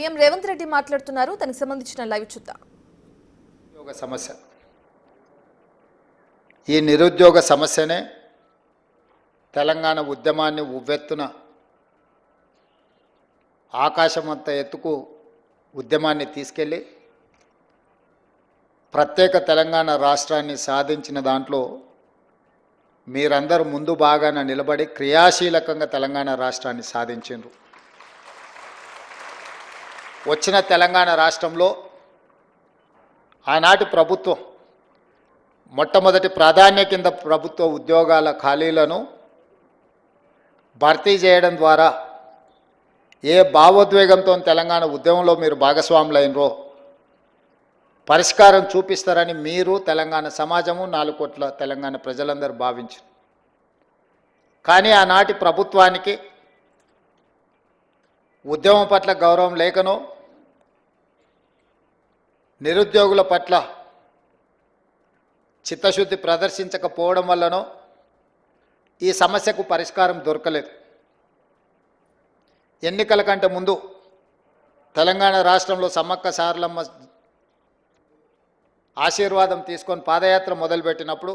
CM Revanth Reddy మాట్లాడుతున్నారు. దానికి సంబంధించిన లైవ్ చూద్దాం. నిరుద్యోగ సమస్య, ఈ నిరుద్యోగ సమస్యనే తెలంగాణ ఉద్యమాన్ని ఉవ్వెత్తున ఆకాశమంత ఎత్తుకు ఉద్యమాన్ని తీసుకెళ్ళి ప్రత్యేక తెలంగాణ రాష్ట్రాన్ని సాధించిన దాంట్లో మీరందరూ ముందు బాగాన నిలబడి క్రియాశీలకంగా తెలంగాణ రాష్ట్రాన్ని సాధించారు. వచ్చిన తెలంగాణ రాష్ట్రంలో ఆనాటి ప్రభుత్వం మొట్టమొదటి ప్రాధాన్య కింద ప్రభుత్వ ఉద్యోగాల ఖాళీలను భర్తీ చేయడం ద్వారా ఏ భావోద్వేగంతో తెలంగాణ ఉద్యమంలో మీరు భాగస్వాములైనరో పరిష్కారం చూపిస్తారని మీరు, తెలంగాణ సమాజము, 4 కోట్ల తెలంగాణ ప్రజలందరూ భావించారు. కానీ ఆనాటి ప్రభుత్వానికి ఉద్యమం పట్ల గౌరవం లేకనో, నిరుద్యోగుల పట్ల చిత్తశుద్ధి ప్రదర్శించకపోవడం వల్లనో ఈ సమస్యకు పరిష్కారం దొరకలేదు. ఎన్నికల కంటే ముందు తెలంగాణ రాష్ట్రంలో సమ్మక్క సారలమ్మ ఆశీర్వాదం తీసుకొని పాదయాత్ర మొదలుపెట్టినప్పుడు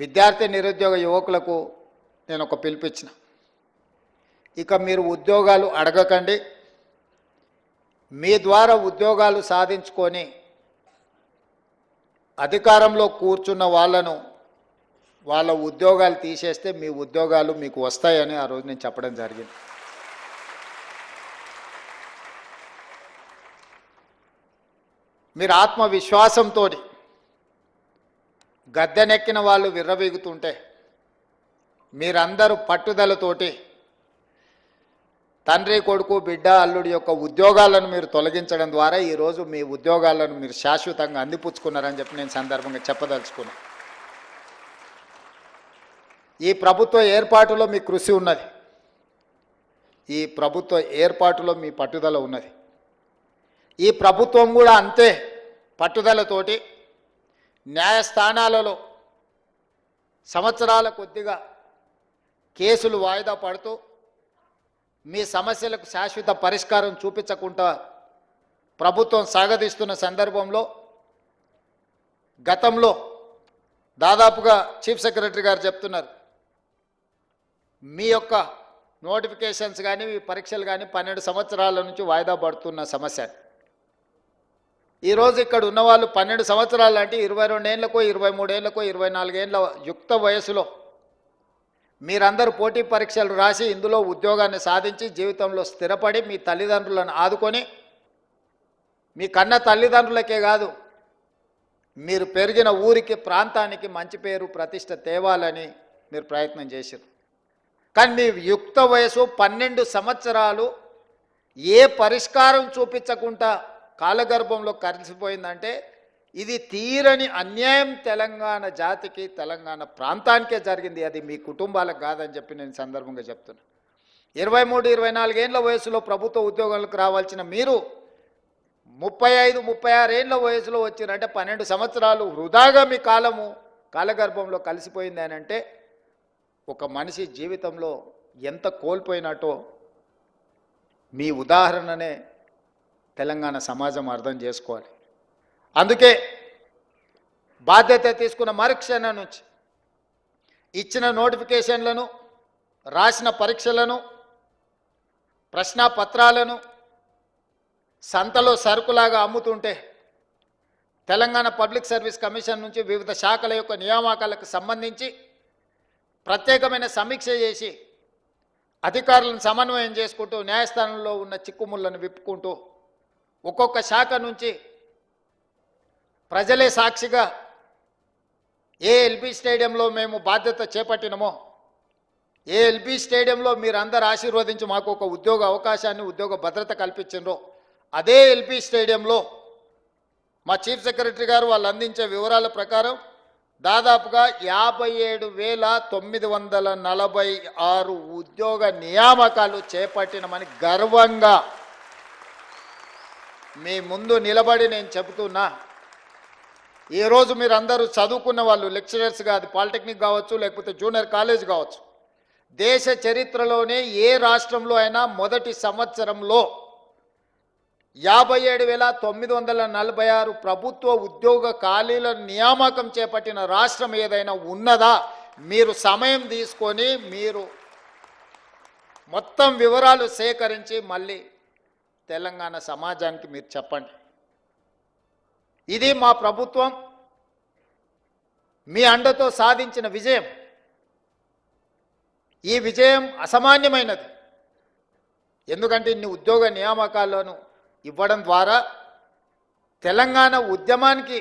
విద్యార్థి నిరుద్యోగ యువకులకు నేను ఒక పిలుపిచ్చిన, ఇక మీరు ఉద్యోగాలు అడగకండి, మీ ద్వారా ఉద్యోగాలు సాధించుకొని అధికారంలో కూర్చున్న వాళ్ళ ఉద్యోగాలు తీసేస్తే మీ ఉద్యోగాలు మీకు వస్తాయని ఆ రోజు నేను చెప్పడం జరిగింది. మీరు ఆత్మవిశ్వాసంతో గద్దెనెక్కిన వాళ్ళు విర్రవీగుతుంటే మీరందరూ పట్టుదలతోటి తండ్రి, కొడుకు, బిడ్డ, అల్లుడి యొక్క ఉద్యోగాలను మీరు తొలగించడం ద్వారా ఈరోజు మీ ఉద్యోగాలను మీరు శాశ్వతంగా అందిపుచ్చుకున్నారని చెప్పి నేను సందర్భంగా చెప్పదలుచుకున్నాను. ఈ ప్రభుత్వ ఏర్పాటులో మీ కృషి ఉన్నది, ఈ ప్రభుత్వ ఏర్పాటులో మీ పట్టుదల ఉన్నది. ఈ ప్రభుత్వం కూడా అంతే పట్టుదలతోటి న్యాయస్థానాలలో సంవత్సరాల కొద్దిగా కేసులు వాయిదా పడుతూ మీ సమస్యలకు శాశ్వత పరిష్కారం చూపించకుండా ప్రభుత్వం సాగదీస్తున్న సందర్భంలో గతంలో దాదాపుగా చీఫ్ సెక్రటరీ గారు చెప్తున్నారు, మీ యొక్క నోటిఫికేషన్స్ కానీ మీ పరీక్షలు కానీ 12 సంవత్సరాల నుంచి వాయిదా పడుతున్న సమస్య. ఈరోజు ఇక్కడ ఉన్నవాళ్ళు 12 సంవత్సరాలు అంటే 22 ఏళ్ళకో 23 ఏళ్ళకో 24 ఏళ్ళ యుక్త వయసులో మీరందరూ పోటీ పరీక్షలు రాసి ఇందులో ఉద్యోగాన్ని సాధించి జీవితంలో స్థిరపడి మీ తల్లిదండ్రులను ఆదుకొని, మీ కన్న తల్లిదండ్రులకే కాదు మీరు పెరిగిన ఊరికి, ప్రాంతానికి మంచి పేరు ప్రతిష్ట తేవాలని మీరు ప్రయత్నం చేశారు. కానీ మీ యుక్త వయసు 12 సంవత్సరాలు ఏ పరిష్కారం చూపించకుండా కాలగర్భంలో కలిసిపోయిందంటే ఇది తీరని అన్యాయం తెలంగాణ జాతికి, తెలంగాణ ప్రాంతానికే జరిగింది. అది మీ కుటుంబాలకు కాదని చెప్పి నేను సందర్భంగా చెప్తున్నా. 23, 24 ఏళ్ళ వయసులో ప్రభుత్వ ఉద్యోగాలకు రావాల్సిన మీరు 35, 36 ఏళ్ళ వయసులో వచ్చిరంటే 12 సంవత్సరాలు వృధాగా మీ కాలగర్భంలో కలిసిపోయింది అని అంటే ఒక మనిషి జీవితంలో ఎంత కోల్పోయినట్టో మీ ఉదాహరణనే తెలంగాణ సమాజం అర్థం చేసుకోవాలి. అందుకే బాధ్యత తీసుకున్న మరుక్షణం నుంచి ఇచ్చిన నోటిఫికేషన్లను, రాసిన పరీక్షలను, ప్రశ్నాపత్రాలను సంతలో సరుకులాగా అమ్ముతుంటే తెలంగాణ పబ్లిక్ సర్వీస్ కమిషన్ నుంచి వివిధ శాఖల యొక్క నియామకాలకు సంబంధించి ప్రత్యేకమైన సమీక్ష చేసి అధికారులను సమన్వయం చేసుకుంటూ న్యాయస్థానంలో ఉన్న చిక్కుముళ్లను విప్పుకుంటూ ఒక్కొక్క శాఖ నుంచి ప్రజలే సాక్షిగా ఏ ఎల్బీ స్టేడియంలో మేము బాధ్యత చేపట్టినమో, ఏ ఎల్బీ స్టేడియంలో మీరందరూ ఆశీర్వదించి మాకు ఒక ఉద్యోగ అవకాశాన్ని, ఉద్యోగ భద్రత కల్పించారో అదే ఎల్బీ స్టేడియంలో మా చీఫ్ సెక్రటరీ గారు వాళ్ళు అందించే వివరాల ప్రకారం దాదాపుగా 57,946 ఉద్యోగ నియామకాలు చేపట్టినమని గర్వంగా మీ ముందు నిలబడి నేను చెబుతున్నా. ఈరోజు మీరు అందరూ చదువుకున్న వాళ్ళు, లెక్చరర్స్ కాదు, పాలిటెక్నిక్ కావచ్చు, లేకపోతే జూనియర్ కాలేజ్ కావచ్చు, దేశ చరిత్రలోనే ఏ రాష్ట్రంలో అయినా మొదటి సంవత్సరంలో 57,946 ప్రభుత్వ ఉద్యోగ ఖాళీల నియామకం చేపట్టిన రాష్ట్రం ఏదైనా ఉన్నదా? మీరు సమయం తీసుకొని మీరు మొత్తం వివరాలు సేకరించి మళ్ళీ తెలంగాణ సమాజానికి మీరు చెప్పండి. ఇది మా ప్రభుత్వం మీ అండతో సాధించిన విజయం. ఈ విజయం అసామాన్యమైనది. ఎందుకంటే ఇన్ని ఉద్యోగ నియామకాలను ఇవ్వడం ద్వారా తెలంగాణ ఉద్యమానికి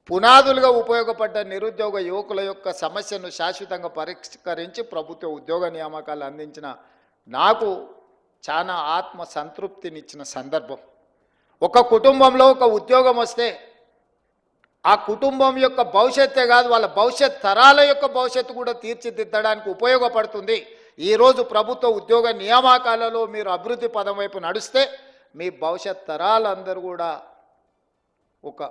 పునాదులుగా ఉపయోగపడ్డ నిరుద్యోగ యువకుల యొక్క సమస్యను శాశ్వతంగా పరిష్కరించి ప్రభుత్వ ఉద్యోగ నియామకాలు అందించిన నాకు చాలా ఆత్మ సంతృప్తినిచ్చిన సందర్భం. ఒక కుటుంబంలో ఒక ఉద్యోగం వస్తే ఆ కుటుంబం యొక్క భవిష్యత్తే కాదు, వాళ్ళ భవిష్యత్ తరాల యొక్క భవిష్యత్తు కూడా తీర్చిదిద్దడానికి ఉపయోగపడుతుంది. ఈరోజు ప్రభుత్వ ఉద్యోగ నియామకాలలో మీరు అభివృద్ధి పదం వైపు నడిస్తే మీ భవిష్యత్ తరాలందరూ కూడా ఒక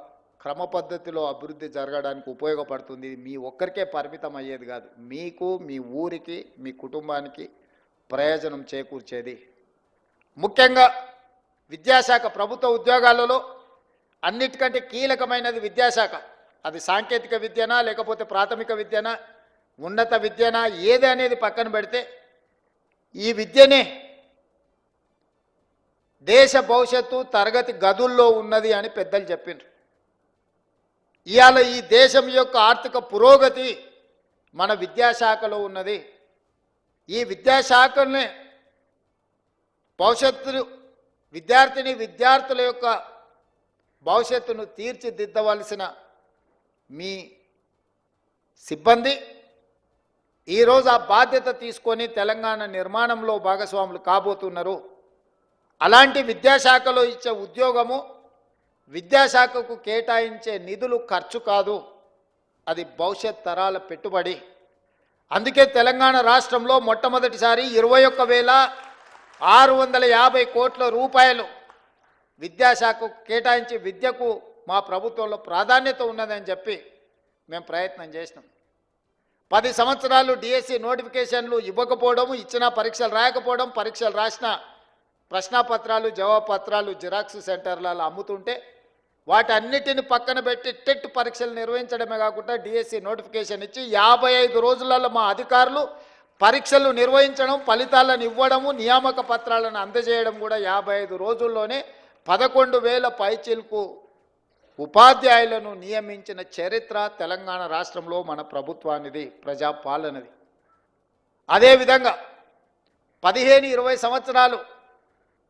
క్రమ పద్ధతిలో అభివృద్ధి జరగడానికి ఉపయోగపడుతుంది. మీ ఒక్కరికే పరిమితం అయ్యేది కాదు, మీకు, మీ ఊరికి, మీ కుటుంబానికి ప్రయోజనం చేకూర్చేది. ముఖ్యంగా విద్యాశాఖ ప్రభుత్వ ఉద్యోగాలలో అన్నిటికంటే కీలకమైనది విద్యాశాఖ. అది సాంకేతిక విద్యనా లేకపోతే ప్రాథమిక విద్యనా ఉన్నత విద్యనా ఏది అనేది పక్కన పెడితే ఈ విద్యనే దేశ భవిష్యత్తు తరగతి గదుల్లో ఉన్నది అని పెద్దలు చెప్పిండ్రు. ఇవాళ ఈ దేశం యొక్క ఆర్థిక పురోగతి మన విద్యాశాఖలో ఉన్నది. ఈ విద్యాశాఖనే భవిష్యత్తు విద్యార్థుల యొక్క భవిష్యత్తును తీర్చిదిద్దవలసిన మీ సిబ్బంది ఈరోజు ఆ బాధ్యత తీసుకొని తెలంగాణ నిర్మాణంలో భాగస్వాములు కాబోతున్నారు. అలాంటి విద్యాశాఖలో ఇచ్చే ఉద్యోగము విద్యాశాఖకు కేటాయించే నిధులు ఖర్చు కాదు, అది భవిష్యత్ తరాల పెట్టుబడి. అందుకే తెలంగాణ రాష్ట్రంలో మొట్టమొదటిసారి 21,650 కోట్ల రూపాయలు విద్యాశాఖకు కేటాయించి విద్యకు మా ప్రభుత్వంలో ప్రాధాన్యత ఉన్నదని చెప్పి మేము ప్రయత్నం చేసినాం. 10 సంవత్సరాలు డిఎస్సి నోటిఫికేషన్లు ఇవ్వకపోవడం, ఇచ్చిన పరీక్షలు రాయకపోవడం, పరీక్షలు రాసిన ప్రశ్నాపత్రాలు జవాబుపత్రాలు జిరాక్స్ సెంటర్లలో అమ్ముతుంటే వాటన్నిటిని పక్కన పెట్టి టెట్ పరీక్షలు నిర్వహించడమే కాకుండా డిఎస్సి నోటిఫికేషన్ ఇచ్చి 55 రోజులలో మా అధికారులు పరీక్షలు నిర్వహించడం, ఫలితాలను ఇవ్వడము, నియామక పత్రాలను అందజేయడం కూడా 55 రోజుల్లోనే 11,000 పైచిలకు ఉపాధ్యాయులను నియమించిన చరిత్ర తెలంగాణ రాష్ట్రంలో మన ప్రభుత్వానిది, ప్రజాపాలనది. అదేవిధంగా 15-20 సంవత్సరాలు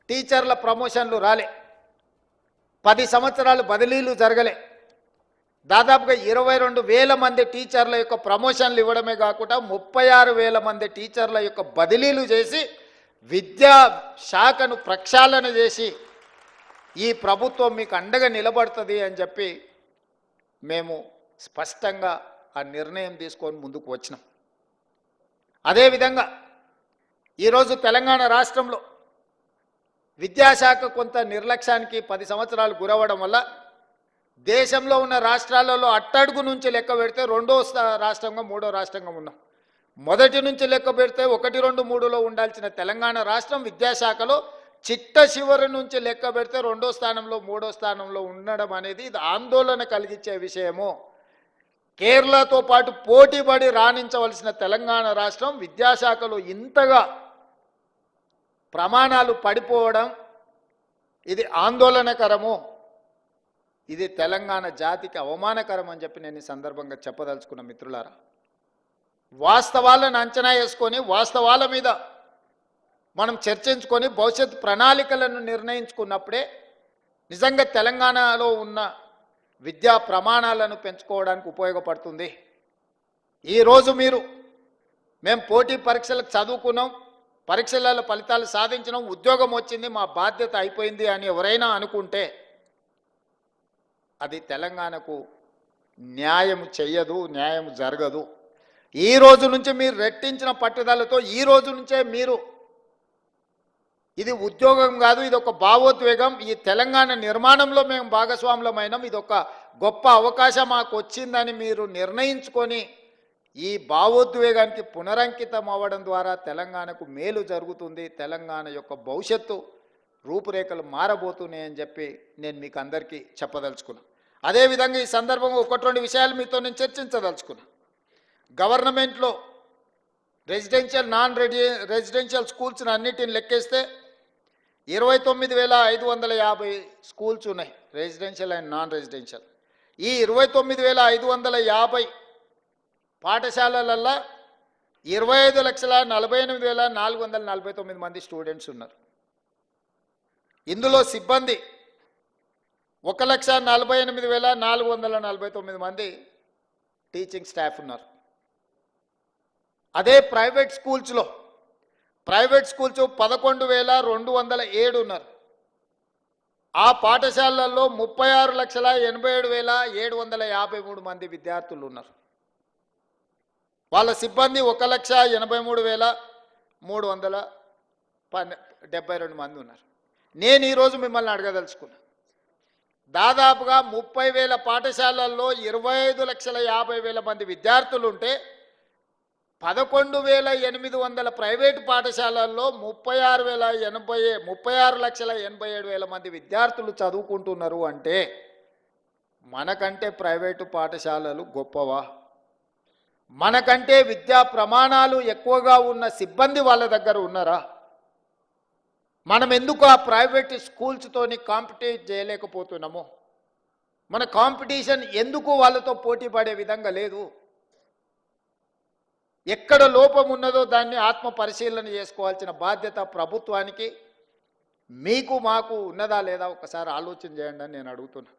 టీచర్ల ప్రమోషన్లు రాలే, 10 సంవత్సరాలు బదిలీలు జరగలే. దాదాపుగా 22,000 మంది టీచర్ల యొక్క ప్రమోషన్లు ఇవ్వడమే కాకుండా 36,000 మంది టీచర్ల యొక్క బదిలీలు చేసి విద్యా శాఖను ప్రక్షాళన చేసి ఈ ప్రభుత్వం మీకు అండగా నిలబడుతుంది అని చెప్పి మేము స్పష్టంగా ఆ నిర్ణయం తీసుకొని ముందుకు వచ్చినాం. అదేవిధంగా ఈరోజు తెలంగాణ రాష్ట్రంలో విద్యాశాఖ కొంత నిర్లక్ష్యానికి 10 సంవత్సరాలు గురవడం వల్ల దేశంలో ఉన్న రాష్ట్రాలలో అట్టడుగు నుంచి లెక్క పెడితే 2వ రాష్ట్రంగా 3వ రాష్ట్రంగా ఉన్నాం. మొదటి నుంచి లెక్క పెడితే 1, 2, 3లో ఉండాల్సిన తెలంగాణ రాష్ట్రం విద్యాశాఖలో చిట్ట చివరి నుంచి లెక్క పెడితే 2వ స్థానంలో 3వ స్థానంలో ఉండడం అనేది ఇది ఆందోళన కలిగించే విషయము. కేరళతో పాటు పోటీపడి రాణించవలసిన తెలంగాణ రాష్ట్రం విద్యాశాఖలో ఇంతగా ప్రమాణాలు పడిపోవడం ఇది ఆందోళనకరము, ఇది తెలంగాణ జాతికి అవమానకరం అని చెప్పి నేను ఈ సందర్భంగా చెప్పదలుచుకున్న మిత్రులారా. వాస్తవాలను అంచనా వేసుకొని వాస్తవాల మీద మనం చర్చించుకొని భవిష్యత్ ప్రణాళికలను నిర్ణయించుకున్నప్పుడే నిజంగా తెలంగాణలో ఉన్న విద్యా ప్రమాణాలను పెంచుకోవడానికి ఉపయోగపడుతుంది. ఈరోజు మేము పోటీ పరీక్షలకు చదువుకున్నాం, పరీక్షలలో ఫలితాలు సాధించినాం, ఉద్యోగం వచ్చింది, మా బాధ్యత అయిపోయింది అని ఎవరైనా అనుకుంటే అది తెలంగాణకు న్యాయం చెయ్యదు, న్యాయం జరగదు. ఈ రోజు నుంచి మీరు రెట్టించిన పట్టుదలతో ఈ రోజు నుంచే మీరు ఇది ఉద్యోగం కాదు, ఇది ఒక భావోద్వేగం, ఈ తెలంగాణ నిర్మాణంలో మేము భాగస్వాములమైనాం, ఇది ఒక గొప్ప అవకాశం మాకు వచ్చిందని మీరు నిర్ణయించుకొని ఈ భావోద్వేగానికి పునరంకితం అవ్వడం ద్వారా తెలంగాణకు మేలు జరుగుతుంది, తెలంగాణ యొక్క భవిష్యత్తు రూపురేఖలు మారబోతున్నాయని చెప్పి నేను మీకు అందరికీ చెప్పదలుచుకున్నా. అదేవిధంగా ఈ సందర్భంగా ఒకటి రెండు విషయాలు మీతో నేను చర్చించదలుచుకున్నా. గవర్నమెంట్లో రెసిడెన్షియల్ నాన్ రెసిడెన్షియల్ స్కూల్స్ని అన్నిటిని లెక్కేస్తే 29,550 స్కూల్స్ ఉన్నాయి, రెసిడెన్షియల్ అండ్ నాన్ రెసిడెన్షియల్. ఈ 29,550 పాఠశాలలల్లో 25,48,449 మంది స్టూడెంట్స్ ఉన్నారు. ఇందులో సిబ్బంది 1,48,449 మంది టీచింగ్ స్టాఫ్ ఉన్నారు. అదే ప్రైవేట్ స్కూల్స్ 11,207 ఉన్నారు. ఆ పాఠశాలల్లో 36,87,753 మంది విద్యార్థులు ఉన్నారు. వాళ్ళ సిబ్బంది 1,83,372 మంది ఉన్నారు. నేను ఈరోజు మిమ్మల్ని అడగదలుచుకున్నా, దాదాపుగా 30,000 పాఠశాలల్లో 25,50,000 మంది విద్యార్థులు ఉంటే 11,800 ప్రైవేటు పాఠశాలల్లో 36,87,000 మంది విద్యార్థులు చదువుకుంటున్నారు. అంటే మనకంటే ప్రైవేటు పాఠశాలలు గొప్పవా? మనకంటే విద్యా ప్రమాణాలు ఎక్కువగా ఉన్న సిబ్బంది వాళ్ళ దగ్గర ఉన్నారా? మనం ఎందుకు ఆ ప్రైవేట్ స్కూల్స్తోని కాంపిటీట్ చేయలేకపోతున్నాము? మన కాంపిటీషన్ ఎందుకు వాళ్ళతో పోటీ పడే విధంగా లేదు? ఎక్కడ లోపం ఉన్నదో దాన్ని ఆత్మ పరిశీలన చేసుకోవాల్సిన బాధ్యత ప్రభుత్వానికి, మీకు మాకు ఉన్నదా లేదా ఒకసారి ఆలోచన చేయండి అని నేను అడుగుతున్నా.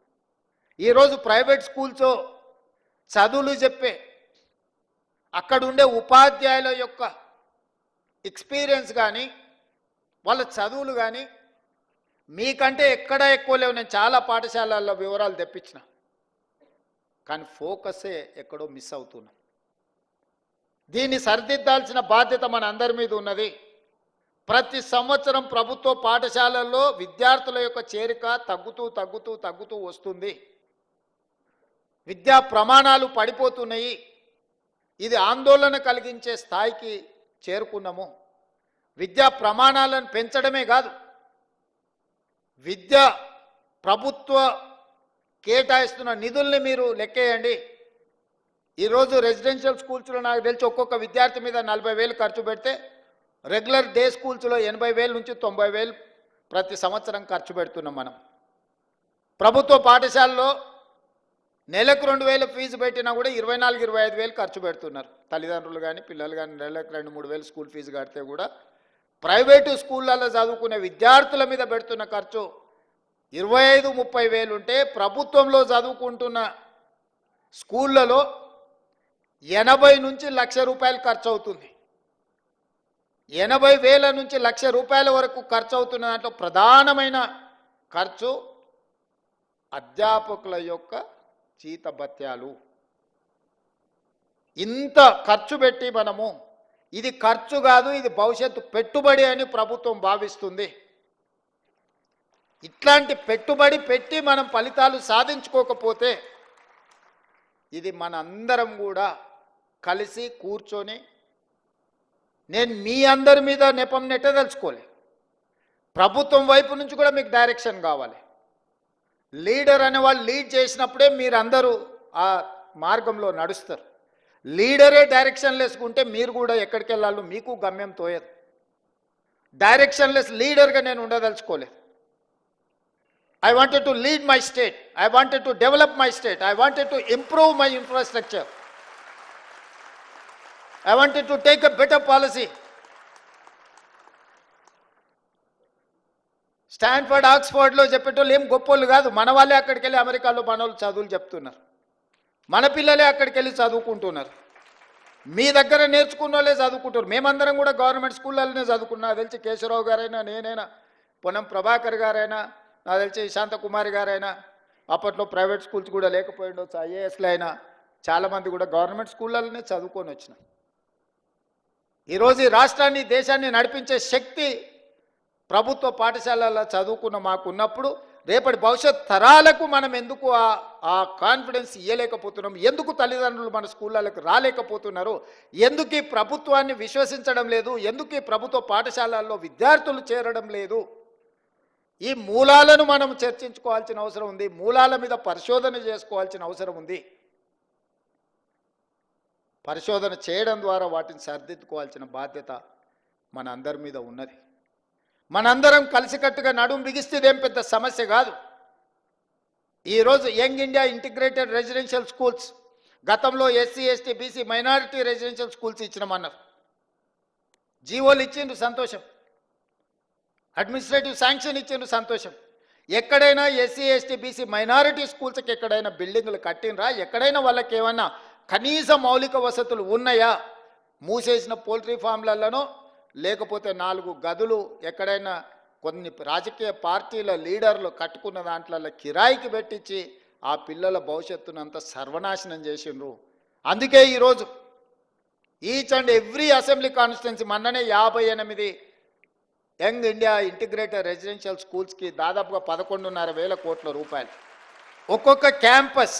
ఈరోజు ప్రైవేట్ స్కూల్స్ చదువులు చెప్పే అక్కడ ఉండే ఉపాధ్యాయుల యొక్క ఎక్స్పీరియన్స్ కానీ వాళ్ళ చదువులు కానీ మీకంటే ఎక్కడ ఎక్కువ లేవు. నేను చాలా పాఠశాలల్లో వివరాలు తెప్పించిన, కానీ ఫోకసే ఎక్కడో మిస్ అవుతున్నాం. దీన్ని సరిదిద్దాల్సిన బాధ్యత మన అందరి మీద ఉన్నది. ప్రతి సంవత్సరం ప్రభుత్వ పాఠశాలల్లో విద్యార్థుల యొక్క చేరిక తగ్గుతూ వస్తుంది. విద్యా ప్రమాణాలు పడిపోతున్నాయి. ఇది ఆందోళన కలిగించే స్థాయికి చేరుకున్నాము. విద్యా ప్రమాణాలను పెంచడమే కాదు, ప్రభుత్వ కేటాయిస్తున్న నిధుల్ని మీరు లెక్కేయండి. ఈరోజు రెసిడెన్షియల్ స్కూల్స్లో నాకు తెలిసి ఒక్కొక్క విద్యార్థి మీద 40,000 ఖర్చు పెడితే, రెగ్యులర్ డే స్కూల్స్లో 80,000 నుంచి 90,000 ప్రతి సంవత్సరం ఖర్చు పెడుతున్నాం మనం. ప్రభుత్వ పాఠశాలలో నెలకు 2,000 ఫీజు పెట్టినా కూడా 24,000-25,000 ఖర్చు పెడుతున్నారు తల్లిదండ్రులు కానీ పిల్లలు కానీ. నెలకు 2,000-3,000 స్కూల్ ఫీజు కడితే కూడా ప్రైవేటు స్కూళ్ళల్లో చదువుకునే విద్యార్థుల మీద పెడుతున్న ఖర్చు 25,000-30,000 ఉంటే, ప్రభుత్వంలో చదువుకుంటున్న స్కూళ్ళలో 80 నుంచి ₹1,00,000 ఖర్చు అవుతుంది. 80,000 నుంచి ₹1,00,000 వరకు ఖర్చు అవుతున్న దాంట్లో ప్రధానమైన ఖర్చు అధ్యాపకుల యొక్క జీతభత్యాలు. ఇంత ఖర్చు పెట్టి మనము, ఇది ఖర్చు కాదు, ఇది భవిష్యత్తు పెట్టుబడి అని ప్రభుత్వం భావిస్తుంది. ఇట్లాంటి పెట్టుబడి పెట్టి మనం ఫలితాలు సాధించుకోకపోతే, ఇది మన అందరం కూడా కలిసి కూర్చొని, నేను మీ అందరి మీద నెపం నెట్టదలుచుకోలే, ప్రభుత్వం వైపు నుంచి కూడా మీకు డైరెక్షన్ కావాలి. లీడర్ అనే వాళ్ళు లీడ్ చేసినప్పుడే మీరందరూ ఆ మార్గంలో నడుస్తారు. లీడరే డైరెక్షన్ లెస్కుంటే మీరు కూడా ఎక్కడికి వెళ్ళాలో మీకు గమ్యం తోయదు. డైరెక్షన్ లెస్ లీడర్గా నేను ఉండదలుచుకోలేదు. I wanted to lead my state. I wanted to develop my state. I wanted to improve my infrastructure. I wanted to take a better policy. Stanford, ఆక్స్ఫర్డ్లో చెప్పేటోళ్ళు ఏం గొప్పోళ్ళు కాదు. మన వాళ్ళే అక్కడికి వెళ్ళి అమెరికాలో మనోళ్ళు చదువులు చెప్తున్నారు. మన పిల్లలే అక్కడికి వెళ్ళి చదువుకుంటున్నారు. మీ దగ్గర నేర్చుకున్న వాళ్ళే చదువుకుంటారు. మేమందరం కూడా గవర్నమెంట్ స్కూళ్ళలోనే చదువుకున్నా. తెలిసి కేశవరావు గారైనా, నేనైనా, పొన్నం ప్రభాకర్ గారైనా, నాకు తెలిసి శాంతకుమారి గారైనా, అప్పట్లో ప్రైవేట్ స్కూల్స్ కూడా లేకపోయిండొచ్చు, ఐఏఎస్లో అయినా చాలామంది కూడా గవర్నమెంట్ స్కూళ్ళలోనే చదువుకొని వచ్చినాం. ఈరోజు ఈ రాష్ట్రాన్ని, దేశాన్ని నడిపించే శక్తి ప్రభుత్వ పాఠశాలల్లో చదువుకున్న మాకు ఉన్నప్పుడు రేపటి భవిష్యత్ తరాలకు మనం ఎందుకు ఆ కాన్ఫిడెన్స్ ఇవ్వలేకపోతున్నాం, ఎందుకు తల్లిదండ్రులు మన స్కూళ్ళకు రాలేకపోతున్నారు, ఎందుకు ఈ ప్రభుత్వాన్ని విశ్వసించడం లేదు, ఎందుకు ఈ ప్రభుత్వ పాఠశాలల్లో విద్యార్థులు చేరడం లేదు, ఈ మూలాలను మనం చర్చించుకోవాల్సిన అవసరం ఉంది. మూలాల మీద పరిశోధన చేసుకోవాల్సిన అవసరం ఉంది. పరిశోధన చేయడం ద్వారా వాటిని సరిదిద్దుకోవాల్సిన బాధ్యత మన అందరి మీద ఉన్నది. మనందరం కలిసికట్టుగా నడుం బిగిస్తే ఇదేం పెద్ద సమస్య కాదు. ఈరోజు young India integrated residential schools, గతంలో SC ST BC minority residential schools ఇచ్చినామన్నారు. జీవోలు ఇచ్చిండ్రు, సంతోషం. అడ్మినిస్ట్రేటివ్ శాంక్షన్ ఇచ్చిండ్రు, సంతోషం. ఎక్కడైనా ఎస్సీ ఎస్టీ బీసీ మైనారిటీ స్కూల్స్కి ఎక్కడైనా బిల్డింగులు కట్టినరా, ఎక్కడైనా వాళ్ళకి ఏమన్నా కనీస మౌలిక వసతులు ఉన్నాయా? మూసేసిన పోల్ట్రీ ఫామ్లలోనో లేకపోతే 4 గదులు ఎక్కడైనా కొన్ని రాజకీయ పార్టీల లీడర్లు కట్టుకున్న దాంట్లో కిరాయికి పెట్టించి ఆ పిల్లల భవిష్యత్తునంతా సర్వనాశనం చేసిండ్రు. అందుకే ఈరోజు each and every assembly constituency మొన్ననే 58 యంగ్ ఇండియా ఇంటిగ్రేటెడ్ రెసిడెన్షియల్ స్కూల్స్కి దాదాపుగా 11,500 కోట్ల రూపాయలు. ఒక్కొక్క క్యాంపస్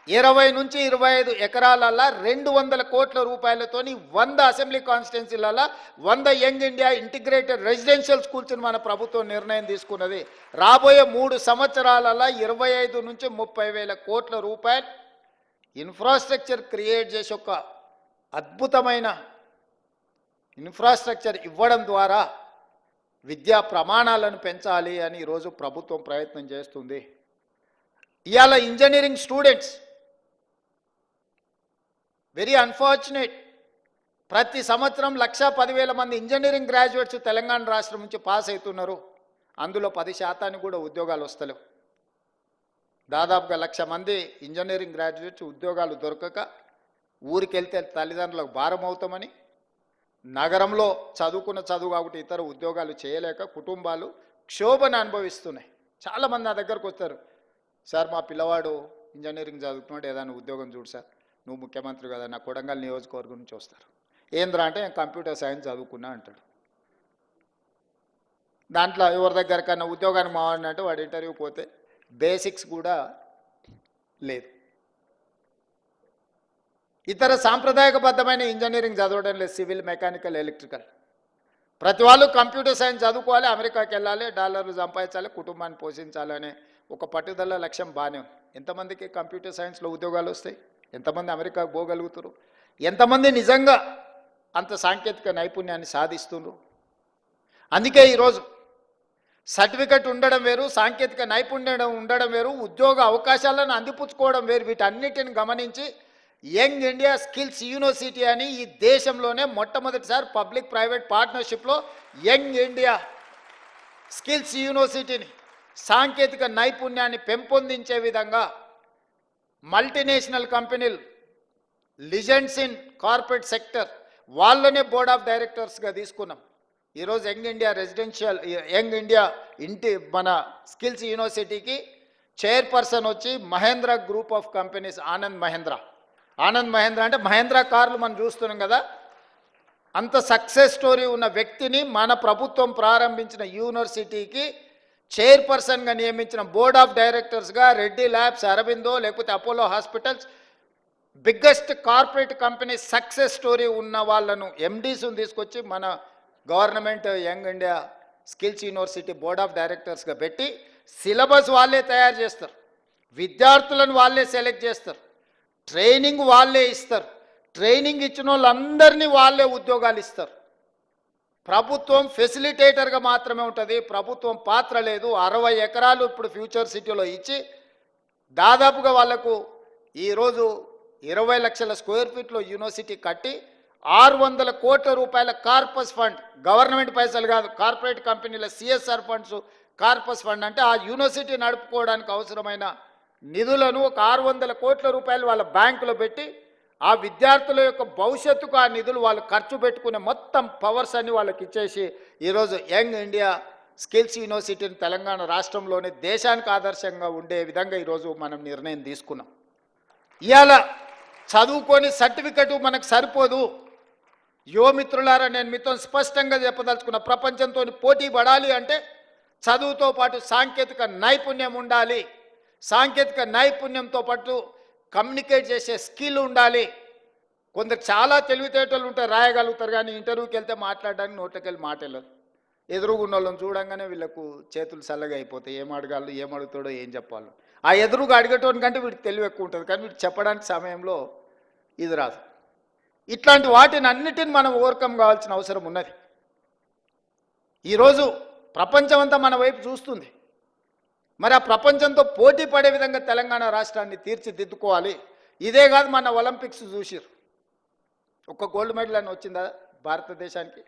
20 నుంచి 25 ఎకరాలల్లో 200 కోట్ల రూపాయలతోని 100 అసెంబ్లీ కాన్స్టిట్యున్సీలలో 100 యంగ్ ఇండియా ఇంటిగ్రేటెడ్ రెసిడెన్షియల్ స్కూల్స్ని మన ప్రభుత్వం నిర్ణయం తీసుకున్నది. రాబోయే 3 సంవత్సరాలలో 25 నుంచి 30,000 కోట్ల రూపాయలు ఇన్ఫ్రాస్ట్రక్చర్ క్రియేట్ చేసి ఒక అద్భుతమైన ఇన్ఫ్రాస్ట్రక్చర్ ఇవ్వడం ద్వారా విద్యా ప్రమాణాలను పెంచాలి అని ఈరోజు ప్రభుత్వం ప్రయత్నం చేస్తుంది. ఇవాళ ఇంజనీరింగ్ స్టూడెంట్స్ వెరీ అన్ఫార్చునేట్, ప్రతి సంవత్సరం 1,10,000 మంది ఇంజనీరింగ్ గ్రాడ్యుయేట్స్ తెలంగాణ రాష్ట్రం నుంచి పాస్ అవుతున్నారు. అందులో 10% కూడా ఉద్యోగాలు వస్తలేవు. దాదాపుగా 1,00,000 మంది ఇంజనీరింగ్ గ్రాడ్యుయేట్స్ ఉద్యోగాలు దొరకక ఊరికెళ్తే తల్లిదండ్రులకు భారం అవుతామని, నగరంలో చదువుకున్న చదువు కాబట్టి ఇతర ఉద్యోగాలు చేయలేక కుటుంబాలు క్షోభను అనుభవిస్తున్నాయి. చాలామంది నా దగ్గరకు వస్తారు, సార్ మా పిల్లవాడు ఇంజనీరింగ్ చదువుతున్నాడు, ఏదైనా ఉద్యోగం చూడు సార్, నువ్వు ముఖ్యమంత్రి కదా, నా కొడంగల్ నియోజకవర్గం నుంచి వస్తారు. ఏంద్రా అంటే నేను కంప్యూటర్ సైన్స్ చదువుకున్నా అంటాడు. దాంట్లో ఎవరి దగ్గర కన్నా ఉద్యోగానికి మావాడినంటే వాడు ఇంటర్వ్యూ పోతే బేసిక్స్ కూడా లేదు. ఇతర సాంప్రదాయకబద్ధమైన ఇంజనీరింగ్ చదవడం లేదు, సివిల్, మెకానికల్, ఎలక్ట్రికల్. ప్రతి వాళ్ళు కంప్యూటర్ సైన్స్ చదువుకోవాలి, అమెరికాకి వెళ్ళాలి, డాలర్లు సంపాదించాలి, కుటుంబాన్ని పోషించాలి అనే ఒక పట్టుదల లక్ష్యం బాగానే ఉంది. ఎంతమందికి కంప్యూటర్ సైన్స్లో ఉద్యోగాలు వస్తాయి? ఎంతమంది అమెరికాకు పోగలుగుతారు? ఎంతమంది నిజంగా అంత సాంకేతిక నైపుణ్యాన్ని సాధిస్తున్నారు? అందుకే ఈరోజు సర్టిఫికెట్ ఉండడం వేరు, సాంకేతిక నైపుణ్యం ఉండడం వేరు, ఉద్యోగ అవకాశాలను అందిపుచ్చుకోవడం వేరు. వీటన్నిటిని గమనించి యంగ్ ఇండియా స్కిల్స్ యూనివర్సిటీ అని ఈ దేశంలోనే మొట్టమొదటిసారి పబ్లిక్ ప్రైవేట్ పార్ట్నర్షిప్లో యంగ్ ఇండియా స్కిల్స్ యూనివర్సిటీని సాంకేతిక నైపుణ్యాన్ని పెంపొందించే విధంగా మల్టీనేషనల్ కంపెనీలు, లిజెండ్స్ ఇన్ కార్పొరేట్ సెక్టర్ వాళ్ళనే బోర్డ్ ఆఫ్ డైరెక్టర్స్గా తీసుకున్నాం. ఈరోజు యంగ్ ఇండియా మన స్కిల్స్ యూనివర్సిటీకి చైర్పర్సన్ వచ్చి Mahindra group of companies, Anand Mahindra అంటే మహేంద్ర కార్లు మనం చూస్తున్నాం కదా, అంత సక్సెస్ స్టోరీ ఉన్న వ్యక్తిని మన ప్రభుత్వం ప్రారంభించిన యూనివర్సిటీకి చైర్పర్సన్గా నియమించిన బోర్డ్ ఆఫ్ డైరెక్టర్స్గా రెడ్డి ల్యాబ్స్, అరబిందో, లేకపోతే Apollo hospitals, biggest corporate company success story ఉన్న వాళ్ళను ఎండీస్ని తీసుకొచ్చి మన government young India skills university board of డైరెక్టర్స్గా పెట్టి సిలబస్ వాళ్ళే తయారు చేస్తారు, విద్యార్థులను వాళ్ళే సెలెక్ట్ చేస్తారు, ట్రైనింగ్ వాళ్ళే ఇస్తారు, ట్రైనింగ్ ఇచ్చిన వాళ్ళందరినీ వాళ్ళే ఉద్యోగాలు ఇస్తారు. ప్రభుత్వం ఫెసిలిటేటర్గా మాత్రమే ఉంటుంది, ప్రభుత్వం పాత్ర లేదు. 60 ఎకరాలు ఇప్పుడు ఫ్యూచర్ సిటీలో ఇచ్చి దాదాపుగా వాళ్లకు ఈరోజు 20 లక్షల స్క్వేర్ ఫీట్లో యూనివర్సిటీ కట్టి 600 కోట్ల రూపాయల కార్పస్ ఫండ్, గవర్నమెంట్ పైసలు కాదు, కార్పొరేట్ కంపెనీల సిఎస్ఆర్ ఫండ్స్, కార్పస్ ఫండ్ అంటే ఆ యూనివర్సిటీ నడుపుకోవడానికి అవసరమైన నిధులను ఒక 600 కోట్ల రూపాయలు వాళ్ళ బ్యాంకులో పెట్టి ఆ విద్యార్థుల యొక్క భవిష్యత్తుకు ఆ నిధులు వాళ్ళు ఖర్చు పెట్టుకునే మొత్తం పవర్స్ అన్ని వాళ్ళకి ఇచ్చేసి ఈరోజు యంగ్ ఇండియా స్కిల్స్ యూనివర్సిటీని తెలంగాణ రాష్ట్రంలోనే దేశానికి ఆదర్శంగా ఉండే విధంగా ఈరోజు మనం నిర్ణయం తీసుకున్నాం. ఇవాళ చదువుకొని సర్టిఫికెట్ మనకు సరిపోదు. యువమిత్రులారా, నేను మీతో స్పష్టంగా చెప్పదలుచుకున్న, ప్రపంచంతో పోటీ పడాలి అంటే చదువుతో పాటు సాంకేతిక నైపుణ్యం ఉండాలి. సాంకేతిక నైపుణ్యంతో పాటు కమ్యూనికేట్ చేసే స్కిల్ ఉండాలి. కొందరు చాలా తెలివితేటలు ఉంటారు, రాయగలుగుతారు, కానీ ఇంటర్వ్యూకి వెళ్తే మాట్లాడడానికి నోట్లోకి మాట వెళ్ళదు. ఎదురుగున్న వాళ్ళని చూడంగానే వీళ్ళకు చేతులు చల్లగా అయిపోతాయి. ఏం అడగాలి, ఏం అడుగుతాడో, ఏం చెప్పాలో. ఆ ఎదురుగా అడిగేటోని కంటే వీడికి తెలివి ఎక్కువ ఉంటుంది, కానీ వీడు చెప్పడానికి సమయంలో ఇది రాదు. ఇట్లాంటి వాటిని అన్నిటిని మనం ఓవర్కమ్ కావాల్సిన అవసరం ఉన్నది. ఈరోజు ప్రపంచం అంతా మన వైపు చూస్తుంది. మరి ఆ ప్రపంచంతో పోటీ పడే విధంగా తెలంగాణ రాష్ట్రాన్ని తీర్చిదిద్దుకోవాలి. ఇదే కాదు, మన ఒలింపిక్స్ చూసిరు, ఒక గోల్డ్ మెడల్ అని వచ్చిందా భారతదేశానికి?